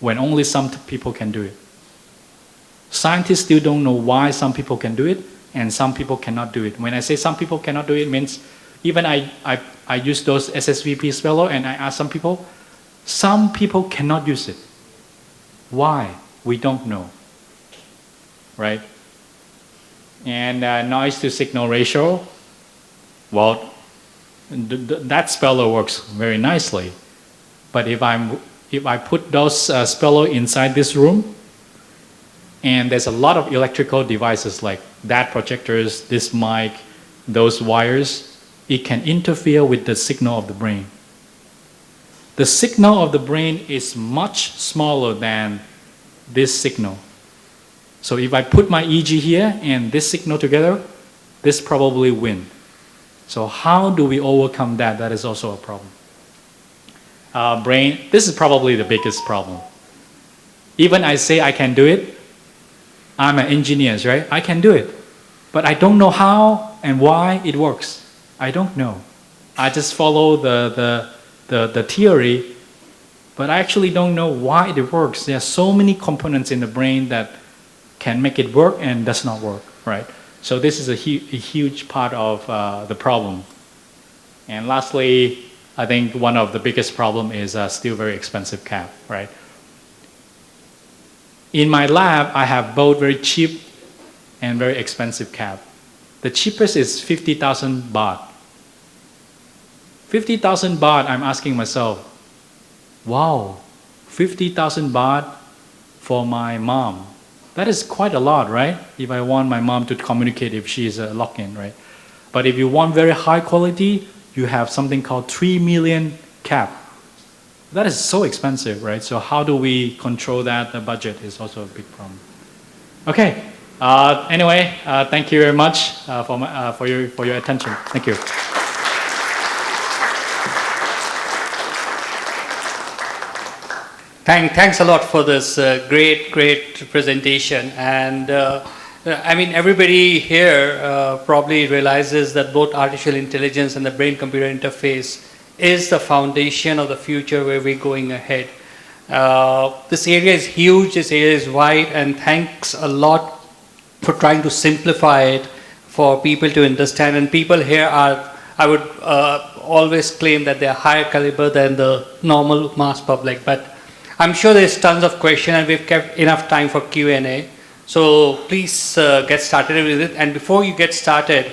when only some people can do it? Scientists still don't know why some people can do it and some people cannot do it. When I say some people cannot do it, means even I use those SSVP swallow and I ask some people cannot use it. Why? We don't know, right? And noise to signal ratio, well, that speller works very nicely. But if I put those speller inside this room, and there's a lot of electrical devices like that projectors, this mic, those wires, it can interfere with the signal of the brain. The signal of the brain is much smaller than this signal. So if I put my EEG here and this signal together, this probably win. So how do we overcome that? That is also a problem. Brain, this is probably the biggest problem. Even I say I can do it, I'm an engineer, right? I can do it. But I don't know how and why it works. I don't know. I just follow the theory, but I actually don't know why it works. There are so many components in the brain that can make it work and does not work, right? So this is a huge part of the problem. And lastly, I think one of the biggest problem is still very expensive cap, right? In my lab, I have both very cheap and very expensive cap. The cheapest is 50,000 baht. 50,000 baht, I'm asking myself, wow, 50,000 baht for my mom. That is quite a lot, right? If I want my mom to communicate if she is a lock-in, right? But if you want very high quality, you have something called 3 million cap. That is so expensive, right? So how do we control that? The budget is also a big problem. Okay. Anyway, thank you very much for your attention. Thank you.
Thanks a lot for this great presentation. And I mean, everybody here probably realizes that both artificial intelligence and the brain-computer interface is the foundation of the future where we're going ahead. This area is huge, this area is wide, and thanks a lot for trying to simplify it for people to understand. And people here are, I would always claim that they're higher caliber than the normal mass public. But I'm sure there's tons of questions and we've kept enough time for Q&A. So please get started with it. And before you get started,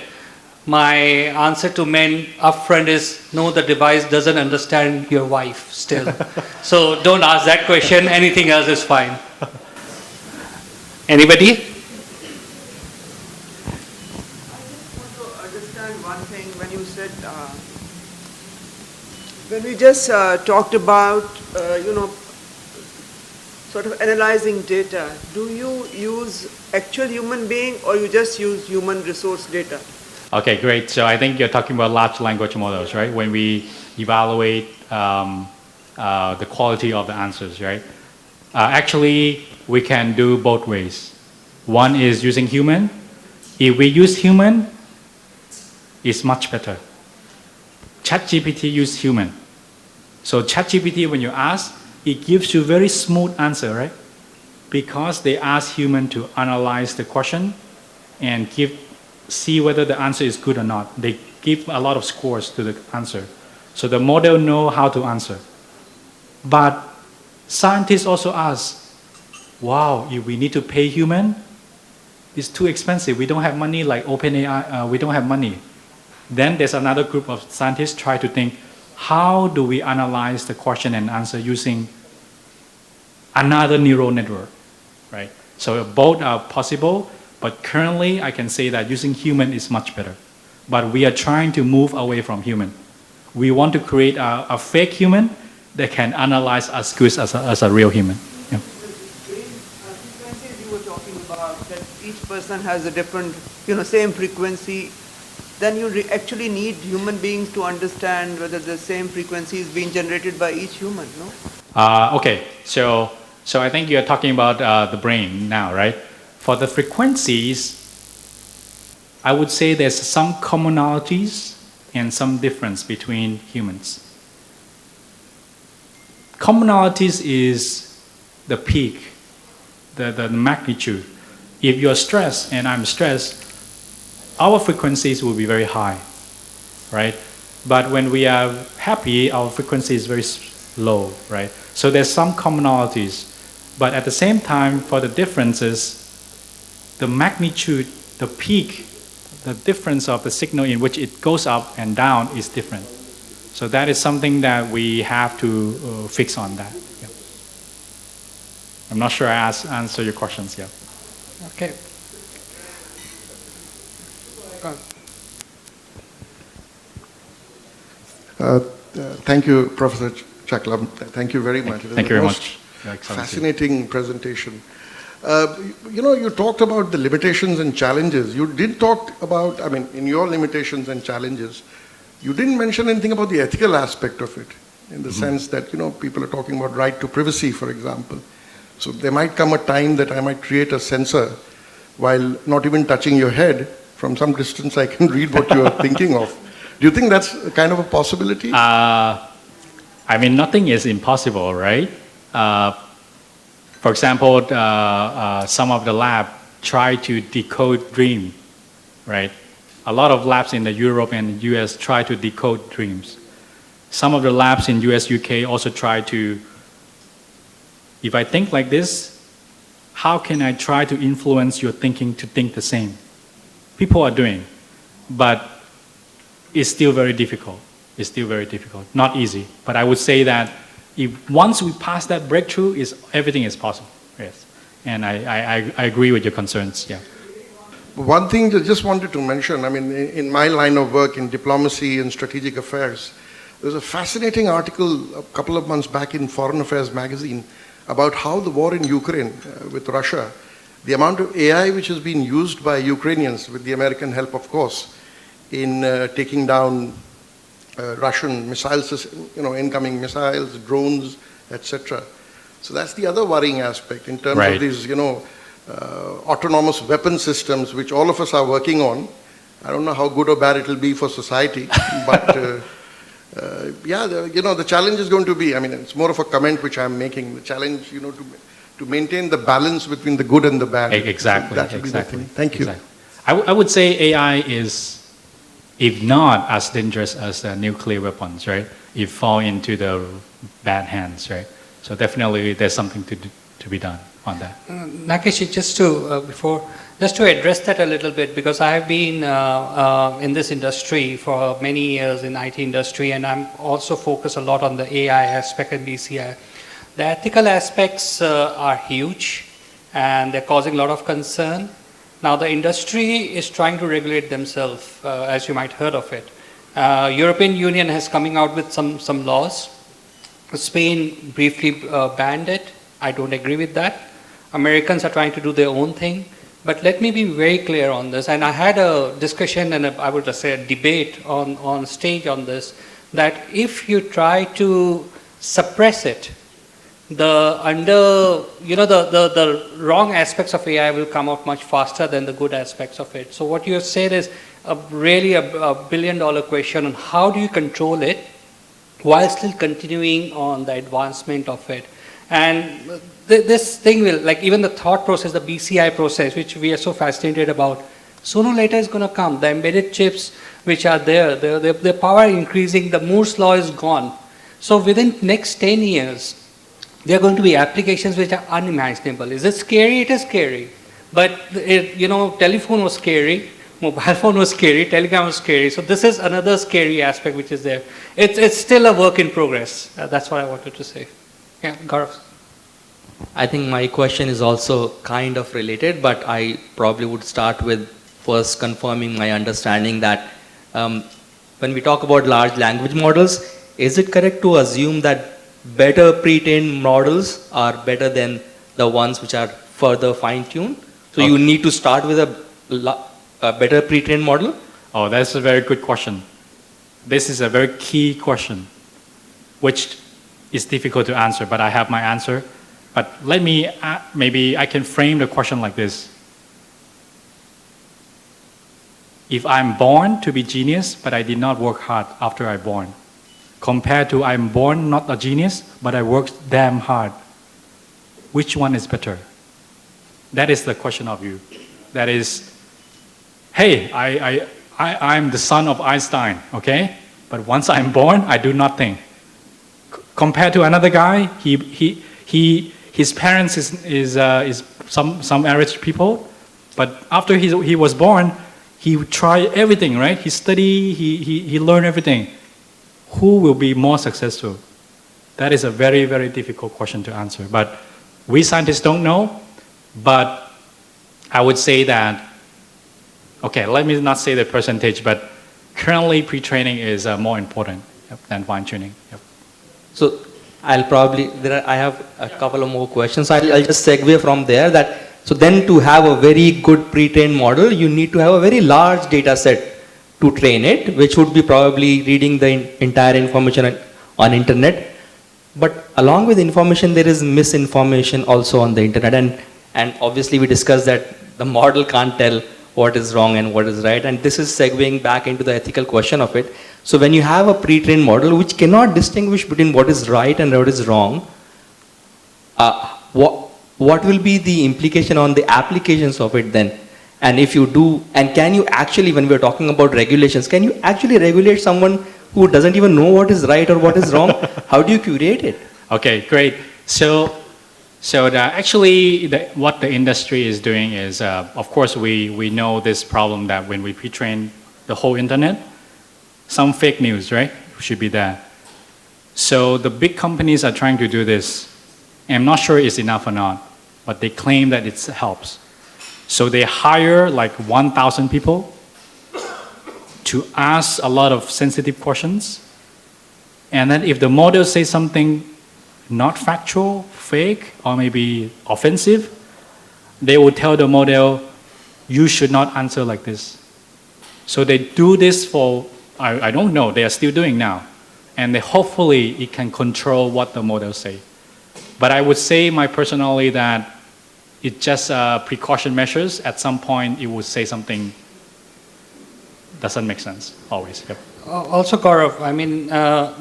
my answer to men upfront is, no, the device doesn't understand your wife still. So don't ask that question, anything else is fine. Anybody?
I just want to understand one thing. When you said, when we just talked about, sort of analyzing data, do you use actual human being or you just use human resource data?
Okay, great. So I think you're talking about large language models, right? When we evaluate the quality of the answers, right? Actually, we can do both ways. One is using human. If we use human, it's much better. ChatGPT use human. So ChatGPT, when you ask, it gives you very smooth answer, right? Because they ask human to analyze the question and see whether the answer is good or not. They give a lot of scores to the answer. So the model know how to answer. But scientists also ask, wow, if we need to pay human, it's too expensive. We don't have money like OpenAI, we don't have money. Then there's another group of scientists try to think, how do we analyze the question and answer using another neural network, right? So both are possible, but currently I can say that using human is much better. But we are trying to move away from human. We want to create a fake human that can analyze as good as a real human. Yeah.
Frequencies you were talking about, that each person has a different, same frequency. Then you actually need human beings to understand whether the same frequency is being generated by each human, no?
Okay, so I think you're talking about the brain now, right? For the frequencies, I would say there's some commonalities and some difference between humans. Commonalities is the peak, the magnitude. If you're stressed and I'm stressed, our frequencies will be very high, right? But when we are happy, our frequency is very low, right? So there's some commonalities, but at the same time, for the differences, the magnitude, the peak, the difference of the signal in which it goes up and down is different. So that is something that we have to fix on that. Yeah. I'm not sure I answer your questions, yeah.
Okay.
Thank you, Professor Chaklam. Thank you very much.
Thank you very much.
Fascinating presentation. You talked about the limitations and challenges. You did talk about, in your limitations and challenges, you didn't mention anything about the ethical aspect of it, in the sense that, people are talking about right to privacy, for example. So there might come a time that I might create a sensor while not even touching your head. From some distance, I can read what you are thinking of. Do you think that's kind of a possibility?
I mean, nothing is impossible, right? For example, some of the lab try to decode dream, right? A lot of labs in the Europe and US try to decode dreams. Some of the labs in US, UK also try to, if I think like this, how can I try to influence your thinking to think the same? People are doing, but it's still very difficult. It's still very difficult, not easy. But I would say that if once we pass that breakthrough, everything is possible. Yes, and I agree with your concerns. Yeah.
One thing I just wanted to mention, I mean, in my line of work in diplomacy and strategic affairs, there's a fascinating article a couple of months back in Foreign Affairs magazine about how the war in Ukraine with Russia, the amount of AI which has been used by Ukrainians, with the American help of course, in taking down Russian missiles, incoming missiles, drones, etc. So that's the other worrying aspect in terms of these, autonomous weapon systems, which all of us are working on. I don't know how good or bad it will be for society, but the challenge is going to be, I mean, it's more of a comment which I'm making, the challenge, to maintain the balance between the good and the bad.
Exactly.
That will be the thing. Thank you.
Exactly. I would say AI is, if not as dangerous as nuclear weapons, right? If fall into the bad hands, right? So definitely there's something to be done on that.
Nakesh, just to address that a little bit, because I have been in this industry for many years in IT industry, and I'm also focused a lot on the AI aspect and BCI. The ethical aspects are huge, and they're causing a lot of concern. Now the industry is trying to regulate themselves, as you might heard of it. European Union has coming out with some laws. Spain briefly banned it. I don't agree with that. Americans are trying to do their own thing. But let me be very clear on this. And I had a discussion and I would say a debate on stage on this, that if you try to suppress it, the wrong aspects of AI will come out much faster than the good aspects of it. So what you have said is really a billion-dollar question on how do you control it while still continuing on the advancement of it. And this thing will, like even the thought process, the BCI process, which we are so fascinated about, sooner or later is going to come. The embedded chips which are there, the power increasing, the Moore's law is gone. So within next 10 years, there are going to be applications which are unimaginable. Is it scary? It is scary. But telephone was scary, mobile phone was scary, telegram was scary. So this is another scary aspect which is there. It's still a work in progress. That's what I wanted to say. Yeah, Gaurav.
I think my question is also kind of related, but I probably would start with first confirming my understanding that when we talk about large language models, is it correct to assume that better pre-trained models are better than the ones which are further fine-tuned? So you need to start with a better pre-trained model?
Oh, that's a very good question. This is a very key question, which is difficult to answer, but I have my answer. But let me, maybe I can frame the question like this. If I'm born to be genius, but I did not work hard after I'm born, compared to I'm born not a genius, but I worked damn hard, which one is better? That is the question of you. That is, hey, I'm the son of Einstein, okay? But once I'm born, I do nothing. Compared to another guy, his parents is some average people, but after he was born, he tried everything, right? He studied, he learned everything. Who will be more successful? That is a very, very difficult question to answer. But we scientists don't know, but I would say that, okay, let me not say the percentage, but currently pre-training is more important than fine-tuning. Yep.
So I'll probably, I have a couple of more questions. I'll just segue from there so then to have a very good pre-trained model, you need to have a very large data set to train it, which would be probably reading the entire information on internet. But along with information, there is misinformation also on the internet. And obviously we discussed that the model can't tell what is wrong and what is right. And this is segueing back into the ethical question of it. So when you have a pre-trained model which cannot distinguish between what is right and what is wrong, what will be the implication on the applications of it then? And if you do, and can you actually, when we're talking about regulations, can you actually regulate someone who doesn't even know what is right or what is wrong? How do you curate it?
Okay, great. What the industry is doing is, of course, we know this problem that when we pre-train the whole internet, some fake news, right, should be there. So the big companies are trying to do this. And I'm not sure it's enough or not, but they claim that it helps. So they hire like 1,000 people to ask a lot of sensitive questions. And then if the model says something not factual, fake, or maybe offensive, they will tell the model, you should not answer like this. So they do this for, I don't know, they are still doing now. And hopefully it can control what the model say. But I would say personally that it's just precaution measures. At some point it will say something doesn't make sense, always. Yep.
Also, Gaurav, I mean,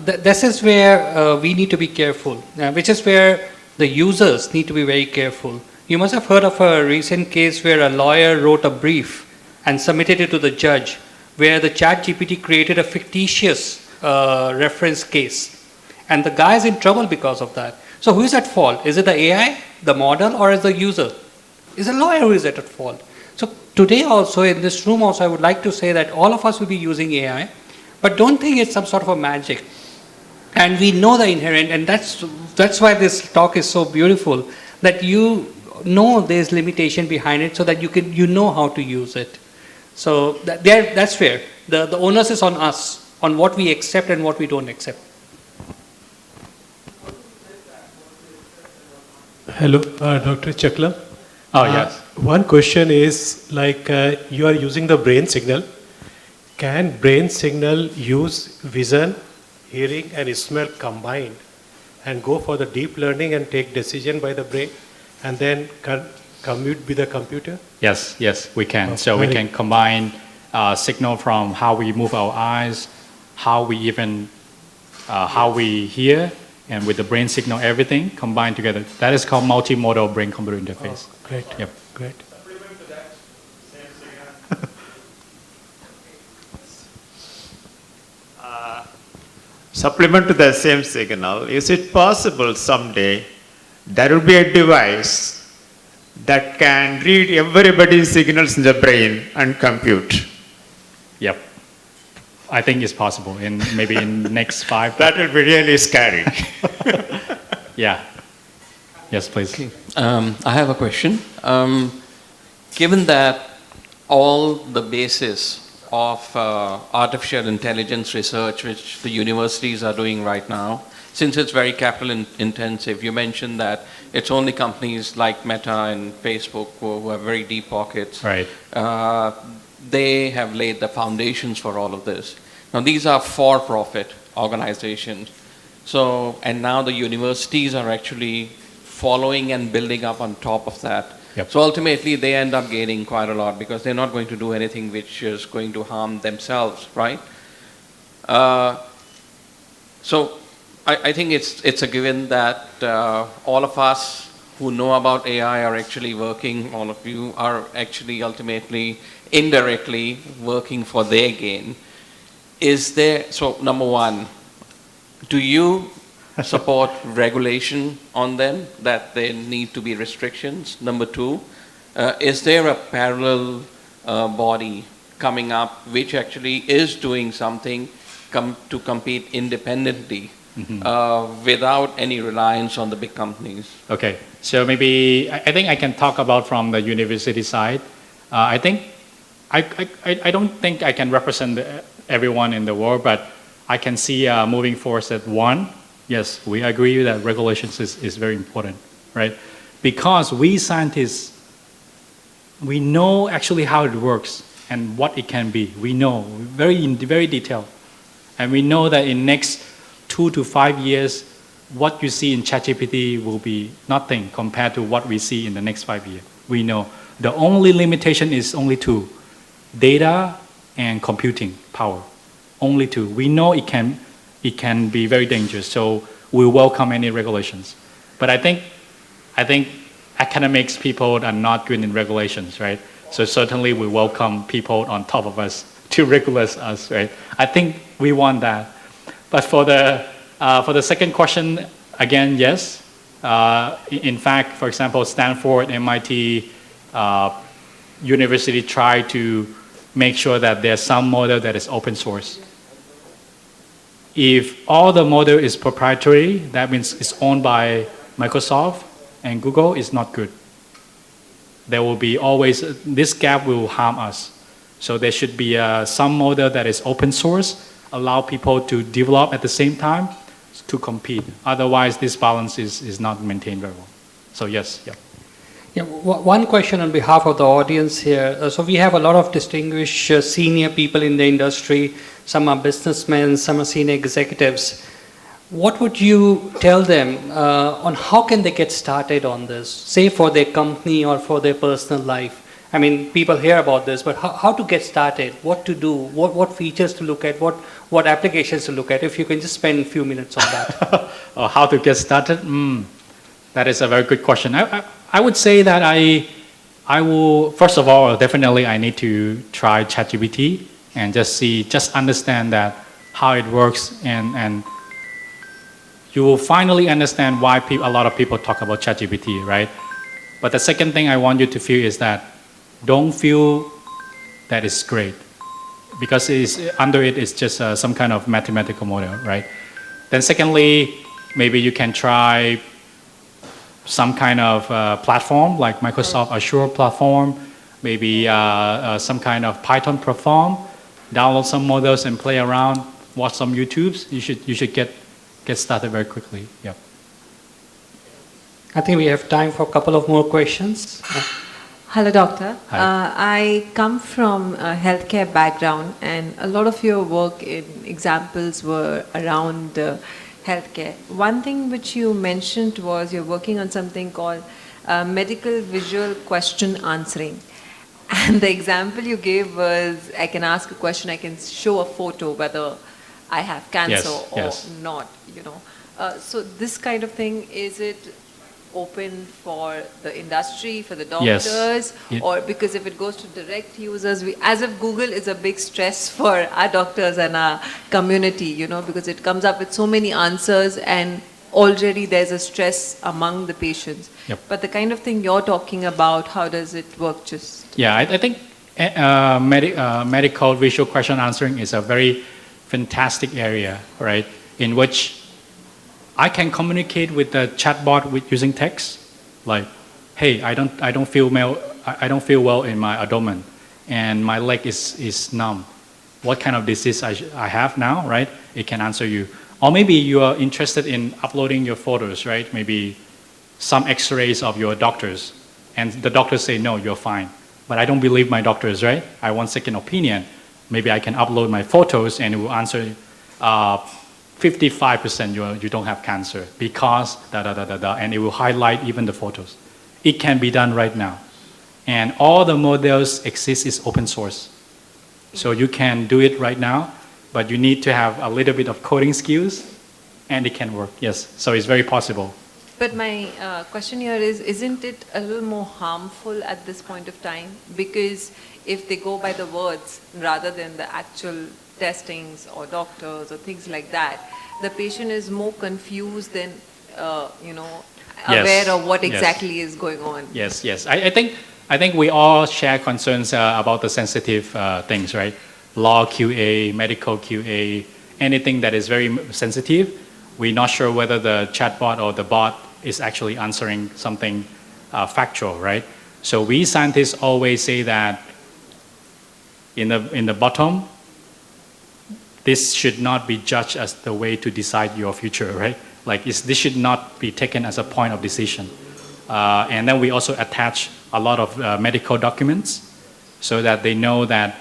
this is where we need to be careful, which is where the users need to be very careful. You must have heard of a recent case where a lawyer wrote a brief and submitted it to the judge, where the ChatGPT created a fictitious reference case. And the guy is in trouble because of that. So who is at fault? Is it the AI, the model, or is the user? Is the lawyer who is at fault? So today also, in this room also, I would like to say that all of us will be using AI, but don't think it's some sort of a magic. And we know the inherent, and that's why this talk is so beautiful, that you know there's limitation behind it so that you know how to use it. So that's fair. The onus is on us, on what we accept and what we don't accept.
Hello, Dr. Chakla.
Oh, yes.
One question is like you are using the brain signal. Can brain signal use vision, hearing and smell combined and go for the deep learning and take decision by the brain and then commute with the computer?
Yes, we can.
Oh,
So we can combine signal from how we move our eyes, how we hear, and with the brain signal, everything combined together. That is called multimodal brain-computer interface.
Oh, great.
Yep.
Great.
Supplement to the same signal, is it possible someday there will be a device that can read everybody's signals in the brain and compute?
Yep. I think it's possible maybe in next 5.
That will be really scary.
Yeah. Yes, please.
Okay. I have a question. Given that all the basis of artificial intelligence research, which the universities are doing right now, since it's very capital intensive, you mentioned that it's only companies like Meta and Facebook who have very deep pockets.
Right.
They have laid the foundations for all of this. Now, these are for-profit organizations. So, and now the universities are actually following and building up on top of that.
Yep.
So ultimately, they end up gaining quite a lot because they're not going to do anything which is going to harm themselves, right? So I think it's a given that all of us who know about AI are actually working, all of you are actually ultimately, indirectly working for their gain. So number one, do you support regulation on them, that there need to be restrictions? Number two, is there a parallel body coming up which actually is doing something to compete independently without any reliance on the big companies?
Okay, so maybe I think I can talk about from the university side. I think I don't think I can represent everyone in the world, but I can see moving forward that one, yes, we agree that regulations is very important, right? Because we scientists, we know actually how it works and what it can be. We know very detailed, and we know that in next 2 to 5 years, what you see in ChatGPT will be nothing compared to what we see in the next 5 years. We know The only limitation is only two: data and computing power. Only two. We know it can be very dangerous, so we welcome any regulations. But I think academics people are not good in regulations, right? So certainly we welcome people on top of us to regulate us, right? I think we want that. But for the second question, again, yes. In fact, for example, Stanford, MIT, university try to make sure that there's some model that is open source. If all the model is proprietary, that means it's owned by Microsoft and Google, is not good. There will be always, this gap will harm us. So there should be some model that is open source, allow people to develop at the same time to compete. Otherwise, this balance is not maintained very well. So yes, yeah.
Yeah, one question on behalf of the audience here. So we have a lot of distinguished senior people in the industry. Some are businessmen, some are senior executives. What would you tell them on how can they get started on this, say for their company or for their personal life? I mean, people hear about this, but how to get started, what to do, what features to look at, what applications to look at, if you can just spend a few minutes on that.
How to get started? That is a very good question. I would say that I will, first of all, definitely I need to try ChatGPT and just understand that how it works, and you will finally understand why a lot of people talk about ChatGPT, right? But the second thing I want you to feel is that don't feel that it's great, because under it is just some kind of mathematical model, right? Then secondly, maybe you can try some kind of platform like Microsoft Azure platform, maybe some kind of Python platform, download some models and play around, watch some YouTubes. You should get started very quickly. Yeah.
I think we have time for a couple of more questions.
Hello, doctor.
Hi.
I come from a healthcare background, and a lot of your work in examples were around healthcare. One thing which you mentioned was you're working on something called medical visual question answering. And the example you gave was, I can ask a question, I can show a photo whether I have cancer or not, you know. So this kind of thing, is it open for the industry, for the doctors, or because if it goes to direct users, as if Google is a big stress for our doctors and our community, you know, because it comes up with so many answers and already there's a stress among the patients.
Yep.
But the kind of thing you're talking about, how does it work just?
Yeah, I think medical visual question answering is a very fantastic area, right? In which I can communicate with the chatbot using text, like, "Hey, I don't feel well in my abdomen, and my leg is numb. What kind of disease I have now?" Right? It can answer you. Or maybe you are interested in uploading your photos, right? Maybe some X-rays of your doctors, and the doctors say, "No, you're fine." But I don't believe my doctors, right? I want second opinion. Maybe I can upload my photos and it will answer. 55% you don't have cancer because and it will highlight even the photos. It can be done right now. And all the models exist is open source. So you can do it right now, but you need to have a little bit of coding skills and it can work, yes. So it's very possible.
But my question here is, isn't it a little more harmful at this point of time? Because if they go by the words rather than the actual testings or doctors or things like that, the patient is more confused than, aware of what exactly is going on.
Yes. I think we all share concerns about the sensitive things, right? Law QA, medical QA, anything that is very sensitive. We're not sure whether the chatbot or the bot is actually answering something factual, right? So we scientists always say that in the bottom, this should not be judged as the way to decide your future, right? Like this should not be taken as a point of decision. And then we also attach a lot of medical documents so that they know that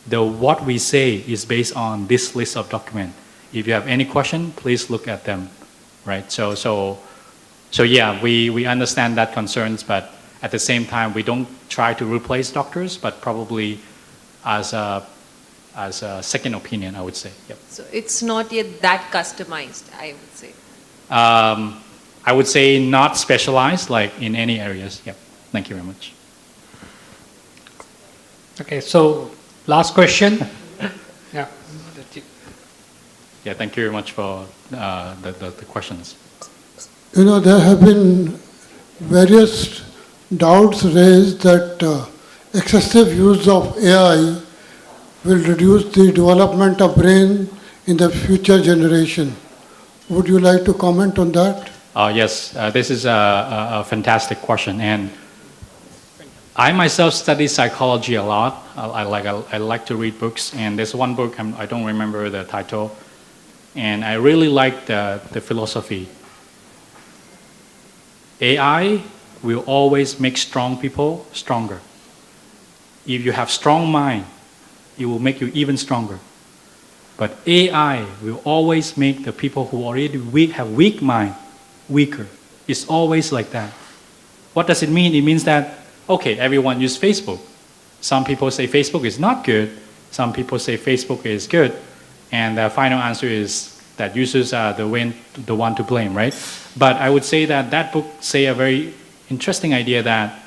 what we say is based on this list of documents. If you have any question, please look at them, right? So yeah, we understand that concerns, but at the same time, we don't try to replace doctors, but probably as a second opinion, I would say. Yep.
So it's not yet that customized, I would say.
I would say not specialized like in any areas. Yep. Thank you very much.
Okay, so last question. Yeah.
Yeah, thank you very much for the questions.
You know, there have been various doubts raised that excessive use of AI will reduce the development of brain in the future generation. Would you like to comment on that?
Yes, this is a fantastic question, and I myself study psychology a lot. I like to read books, and there's one book, I don't remember the title, and I really like the philosophy. AI will always make strong people stronger. If you have strong mind, it will make you even stronger. But AI will always make the people who already have weak mind weaker. It's always like that. What does it mean? It means that, okay, everyone use Facebook. Some people say Facebook is not good. Some people say Facebook is good. And the final answer is that users are the one to blame, right? But I would say that that book say a very interesting idea that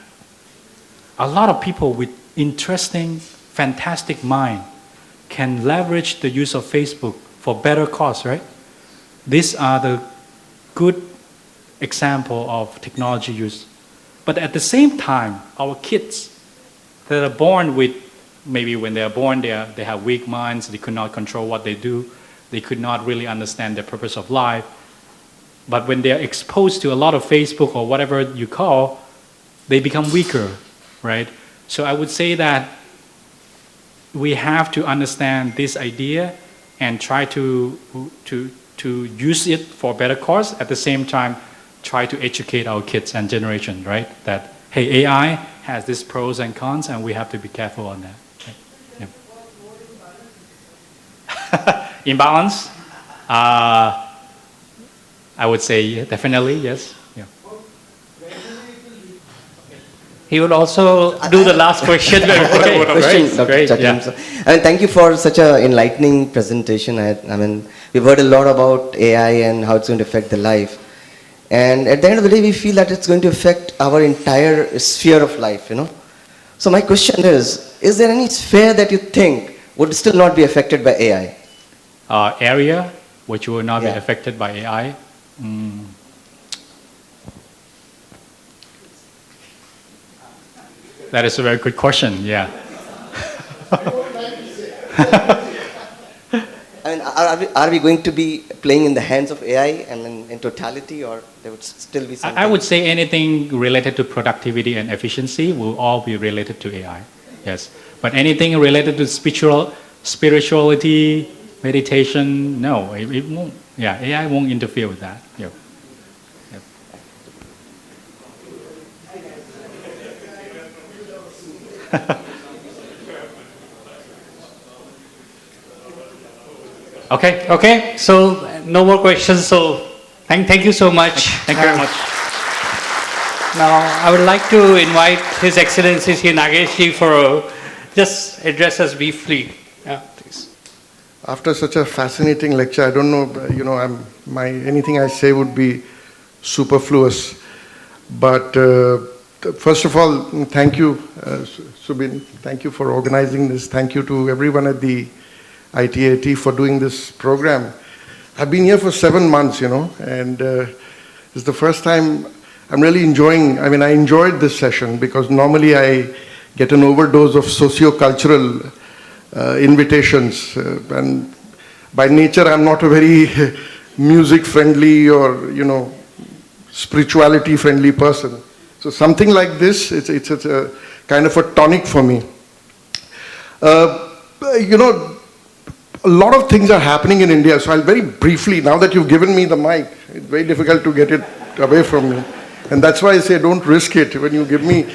a lot of people with interesting, fantastic mind can leverage the use of Facebook for better cause, right? These are the good example of technology use. But at the same time, our kids that are born with, maybe when they are born, they have weak minds, they could not control what they do, they could not really understand the purpose of life. But when they are exposed to a lot of Facebook or whatever you call, they become weaker, right? So I would say that we have to understand this idea and try to use it for better cause. At the same time, try to educate our kids and generation, right? That, hey, AI has these pros and cons, and we have to be careful on that. Right? Yep. Imbalance? I would say definitely, yes. Yeah.
He will also do the last question.
Okay,
Question,
great,
Dr.
great,
Chakim.
yeah.
And thank you for such an enlightening presentation. I mean, we've heard a lot about AI and how it's going to affect the life. And at the end of the day, we feel that it's going to affect our entire sphere of life, you know. So my question is there any sphere that you think would still not be affected by AI?
Area which will not be
Yeah.
affected by AI? That is a very good question, yeah.
I mean, are we going to be playing in the hands of AI and in totality, or there would still be something?
I would say anything related to productivity and efficiency will all be related to AI, yes. But anything related to spirituality, meditation, no, it won't. Yeah, AI won't interfere with that. Yep. Yep.
Okay, so no more questions. So thank you so much.
Thank you very much.
Now I would like to invite His Excellency Sri Nageshji for just address us briefly. Yeah, please.
After such a fascinating lecture, I don't know, you know, anything I say would be superfluous. But first of all, thank you, Subin. Thank you for organizing this. Thank you to everyone at the ITAT for doing this program. I've been here for 7 months, you know, and it's the first time I'm really enjoying. I mean, I enjoyed this session because normally I get an overdose of socio-cultural invitations, and by nature I'm not a very music-friendly or, you know, spirituality-friendly person. So something like this, it's a kind of a tonic for me. You know, a lot of things are happening in India, so I'll very briefly, now that you've given me the mic, it's very difficult to get it away from me. And that's why I say don't risk it when you give me,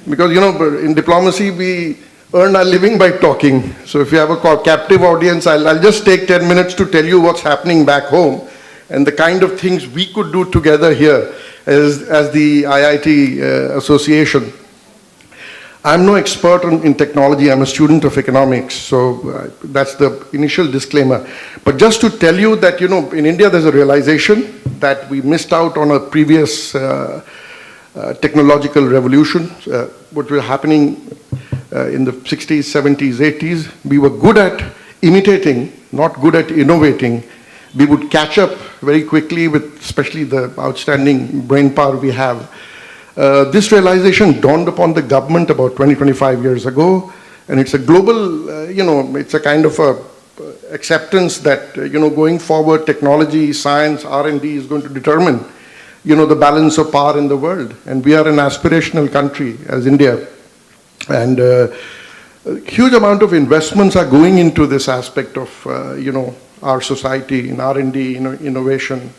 because, you know, in diplomacy we earn our living by talking. So if you have a captive audience, I'll just take 10 minutes to tell you what's happening back home and the kind of things we could do together here as the IIT Association. I'm no expert in technology, I'm a student of economics, so that's the initial disclaimer. But just to tell you that, in India there's a realization that we missed out on a previous technological revolution, what was happening in the 60s, 70s, 80s. We were good at imitating, not good at innovating. We would catch up very quickly with especially the outstanding brain power we have. This realization dawned upon the government about 25 years ago, and it's a global, it's a kind of a acceptance that, going forward, technology, science, R&D is going to determine, the balance of power in the world. And we are an aspirational country as India. And a huge amount of investments are going into this aspect of, our society in R&D, innovation.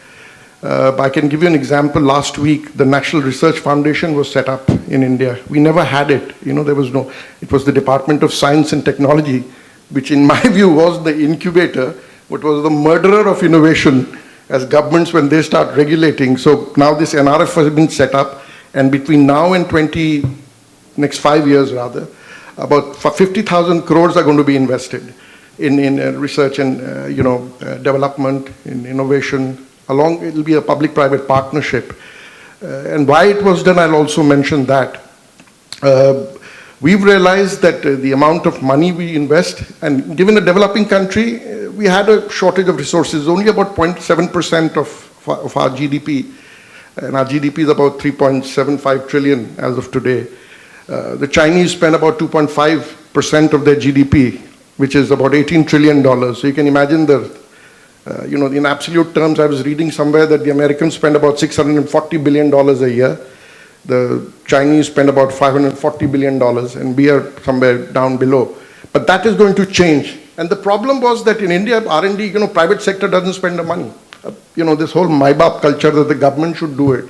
I can give you an example. Last week, the National Research Foundation was set up in India. We never had it. There was no, it was the Department of Science and Technology, which in my view was the incubator, but was the murderer of innovation as governments when they start regulating. So now this NRF has been set up, and between now and next 5 years rather, about 50,000 crores are going to be invested in research and development, in innovation. It will be a public-private partnership. And why it was done, I'll also mention that. We've realized that the amount of money we invest, and given a developing country, we had a shortage of resources, only about 0.7% of our GDP. And our GDP is about 3.75 trillion as of today. The Chinese spend about 2.5% of their GDP, which is about $18 trillion. So you can imagine in absolute terms, I was reading somewhere that the Americans spend about $640 billion a year. The Chinese spend about $540 billion, and we are somewhere down below. But that is going to change. And the problem was that in India, R&D, private sector doesn't spend the money. This whole MyBaap culture that the government should do it.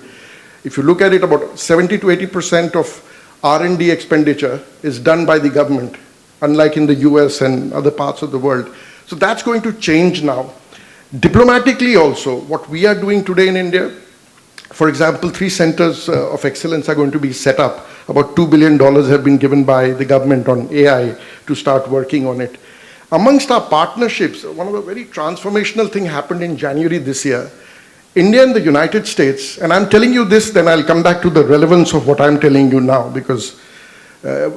If you look at it, about 70 to 80% of R&D expenditure is done by the government, unlike in the US and other parts of the world. So that's going to change now. Diplomatically also, what we are doing today in India, for example, 3 centers of excellence are going to be set up. About $2 billion have been given by the government on AI to start working on it. Amongst our partnerships, one of the very transformational things happened in January this year. India and the United States, and I'm telling you this, then I'll come back to the relevance of what I'm telling you now, because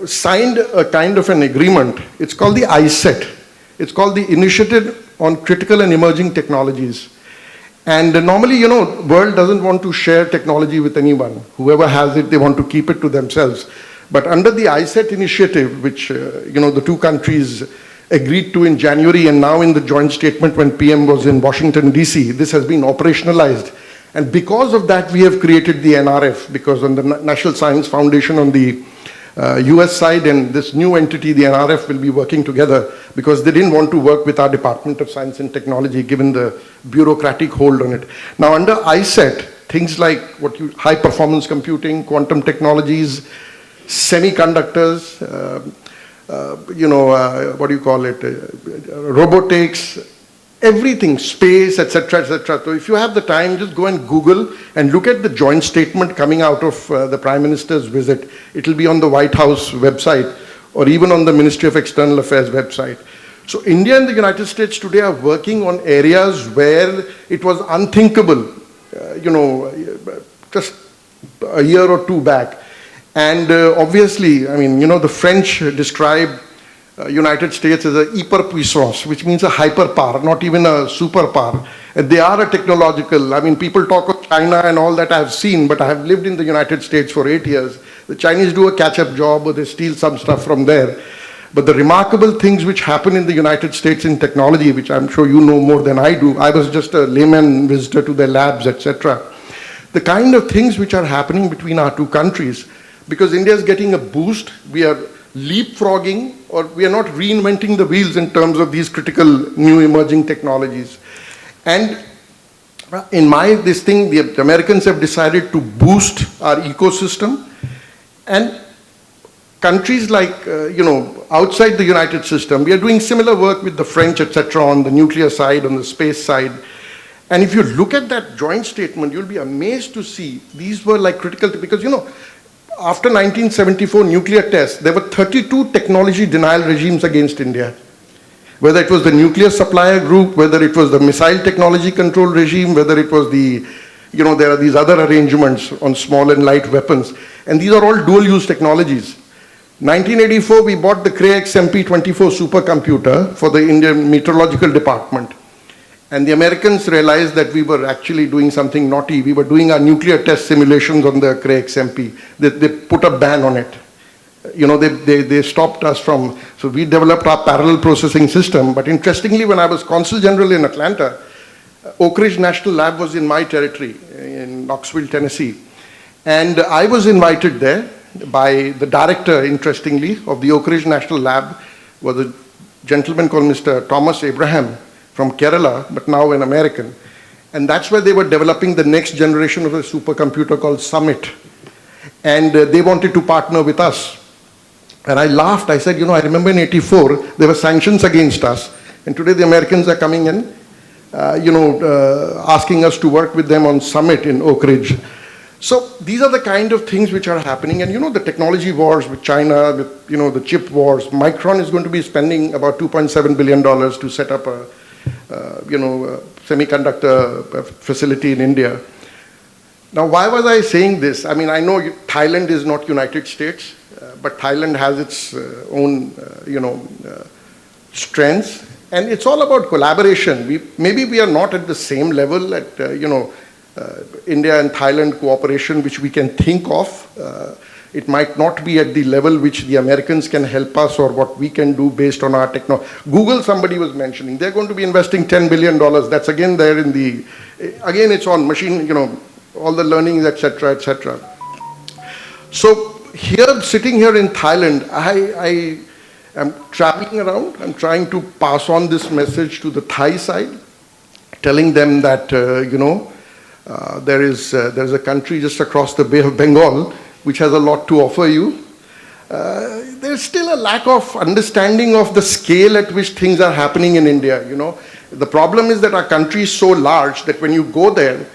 signed a kind of an agreement. It's called the ISET. It's called the Initiative on Critical and Emerging Technologies. And normally, world doesn't want to share technology with anyone. Whoever has it, they want to keep it to themselves. But under the ISET initiative, which, the 2 countries agreed to in January, and now in the joint statement when PM was in Washington, DC, this has been operationalized. And because of that, we have created the NRF, because on the National Science Foundation on the US side and this new entity, the NRF, will be working together because they didn't want to work with our Department of Science and Technology given the bureaucratic hold on it. Now under ISET, things like high performance computing, quantum technologies, semiconductors, robotics, everything, space, etc., etc. So if you have the time, just go and Google and look at the joint statement coming out of the Prime Minister's visit. It will be on the White House website or even on the Ministry of External Affairs website. So India and the United States today are working on areas where it was unthinkable, just a year or 2 back. And obviously, the French describe United States as a hyperpuissance, which means a hyperpower, not even a superpower. They are a technological, people talk of China and all that I have seen, but I have lived in the United States for 8 years. The Chinese do a catch-up job or they steal some stuff from there. But the remarkable things which happen in the United States in technology, which I'm sure you know more than I do, I was just a layman visitor to their labs, etc. The kind of things which are happening between our 2 countries, because India is getting a boost, we are leapfrogging, or we are not reinventing the wheels in terms of these critical new emerging technologies. And in the Americans have decided to boost our ecosystem, and countries like, outside the United system, we are doing similar work with the French, etc., on the nuclear side, on the space side. And if you look at that joint statement, you'll be amazed to see these were like critical, because, after 1974 nuclear tests, there were 32 technology denial regimes against India. Whether it was the nuclear supplier group, whether it was the missile technology control regime, whether it was the, there are these other arrangements on small and light weapons. And these are all dual-use technologies. 1984, we bought the Cray XMP-24 supercomputer for the Indian Meteorological Department. And the Americans realized that we were actually doing something naughty. We were doing our nuclear test simulations on the Cray XMP. They put a ban on it. They stopped us from, so we developed our parallel processing system. But interestingly, when I was Consul General in Atlanta, Oak Ridge National Lab was in my territory, in Knoxville, Tennessee. And I was invited there by the director, interestingly, of the Oak Ridge National Lab, was a gentleman called Mr. Thomas Abraham from Kerala, but now an American. And that's where they were developing the next generation of a supercomputer called Summit. And they wanted to partner with us. And I laughed. I said, I remember in '84, there were sanctions against us. And today the Americans are coming in, asking us to work with them on Summit in Oak Ridge. So these are the kind of things which are happening. And the technology wars with China, with, the chip wars. Micron is going to be spending about $2.7 billion to set up a, semiconductor facility in India. Now, why was I saying this? I mean, I know Thailand is not United States, but Thailand has its own, strengths. And it's all about collaboration. Maybe we are not at the same level at, India and Thailand cooperation, which we can think of. It might not be at the level which the Americans can help us or what we can do based on our technology. Google, somebody was mentioning, they're going to be investing $10 billion. That's again there in the, again, it's on machine, all the learnings, etc., etc. So here, sitting here in Thailand, I am traveling around. I'm trying to pass on this message to the Thai side, telling them that, there's a country just across the Bay of Bengal which has a lot to offer you. There's still a lack of understanding of the scale at which things are happening in India. The problem is that our country is so large that when you go there,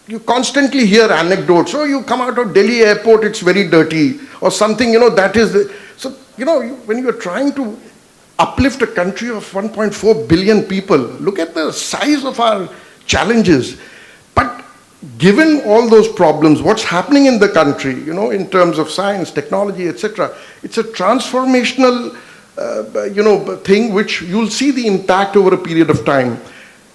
you constantly hear anecdotes. Oh, you come out of Delhi airport, it's very dirty, or something. That is. So when you are trying to uplift a country of 1.4 billion people, look at the size of our challenges. But given all those problems, what's happening in the country, in terms of science, technology, etc., it's a transformational, thing which you'll see the impact over a period of time.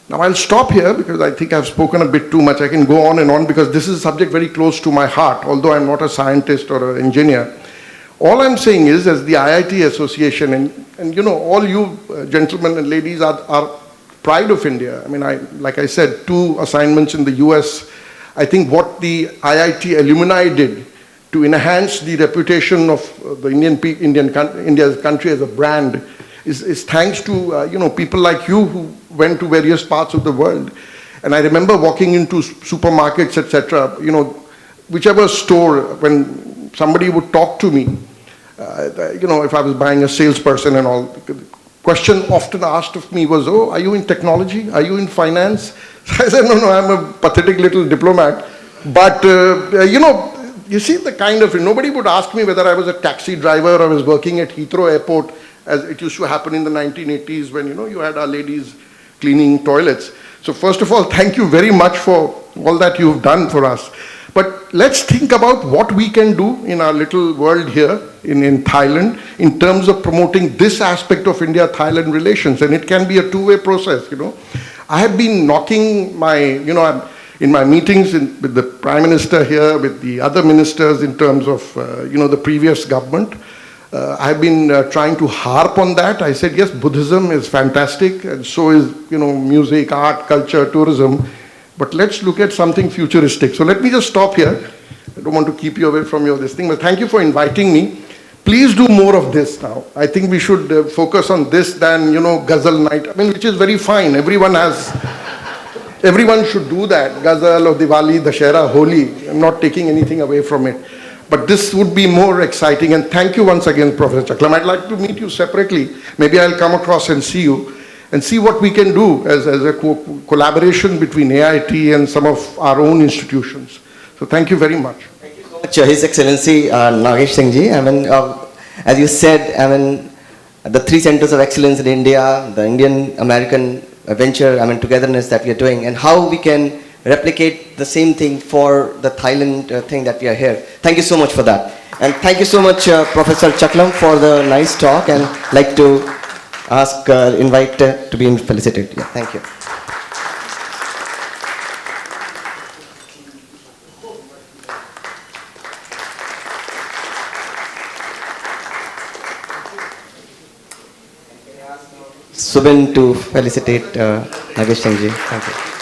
Now I'll stop here because I think I've spoken a bit too much. I can go on and on because this is a subject very close to my heart, although I'm not a scientist or an engineer. All I'm saying is, as the IIT Association, and all you gentlemen and ladies are pride of India. I mean, like I said, 2 assignments in the US. I think what the IIT alumni did to enhance the reputation of the India's country as a brand is thanks to people like you who went to various parts of the world. And I remember walking into supermarkets, etc. Whichever store, when somebody would talk to me, if I was buying a salesperson and all, the question often asked of me was, "Oh, are you in technology? Are you in finance?" I said, no, I'm a pathetic little diplomat. But, you see the kind of, nobody would ask me whether I was a taxi driver or I was working at Heathrow Airport, as it used to happen in the 1980s when, you had our ladies cleaning toilets. So first of all, thank you very much for all that you've done for us. But let's think about what we can do in our little world here in Thailand in terms of promoting this aspect of India-Thailand relations. And it can be a two-way process, I have been knocking in my meetings with the Prime Minister here, with the other ministers in terms of, the previous government. I have been trying to harp on that. I said, yes, Buddhism is fantastic, and so is, music, art, culture, tourism. But let's look at something futuristic. So let me just stop here. I don't want to keep you away from this thing, but thank you for inviting me. Please do more of this now. I think we should focus on this than, Ghazal night. I mean, which is very fine. Everyone should do that. Ghazal or Diwali, Dashera, Holi. I'm not taking anything away from it. But this would be more exciting. And thank you once again, Professor Chaklam. I'd like to meet you separately. Maybe I'll come across and see you and see what we can do as a collaboration between AIT and some of our own institutions. So thank you very much.
Thank you so His Excellency Nagesh Singh ji, as you said, the 3 centers of excellence in India, the Indian-American venture, togetherness that we are doing, and how we can replicate the same thing for the Thailand thing that we are here. Thank you so much for that. And thank you so much, Professor Chaklam, for the nice talk, and like to invite to be felicitated. Yeah, thank you. Subin to felicitate Nagesh Singh ji. Thank you.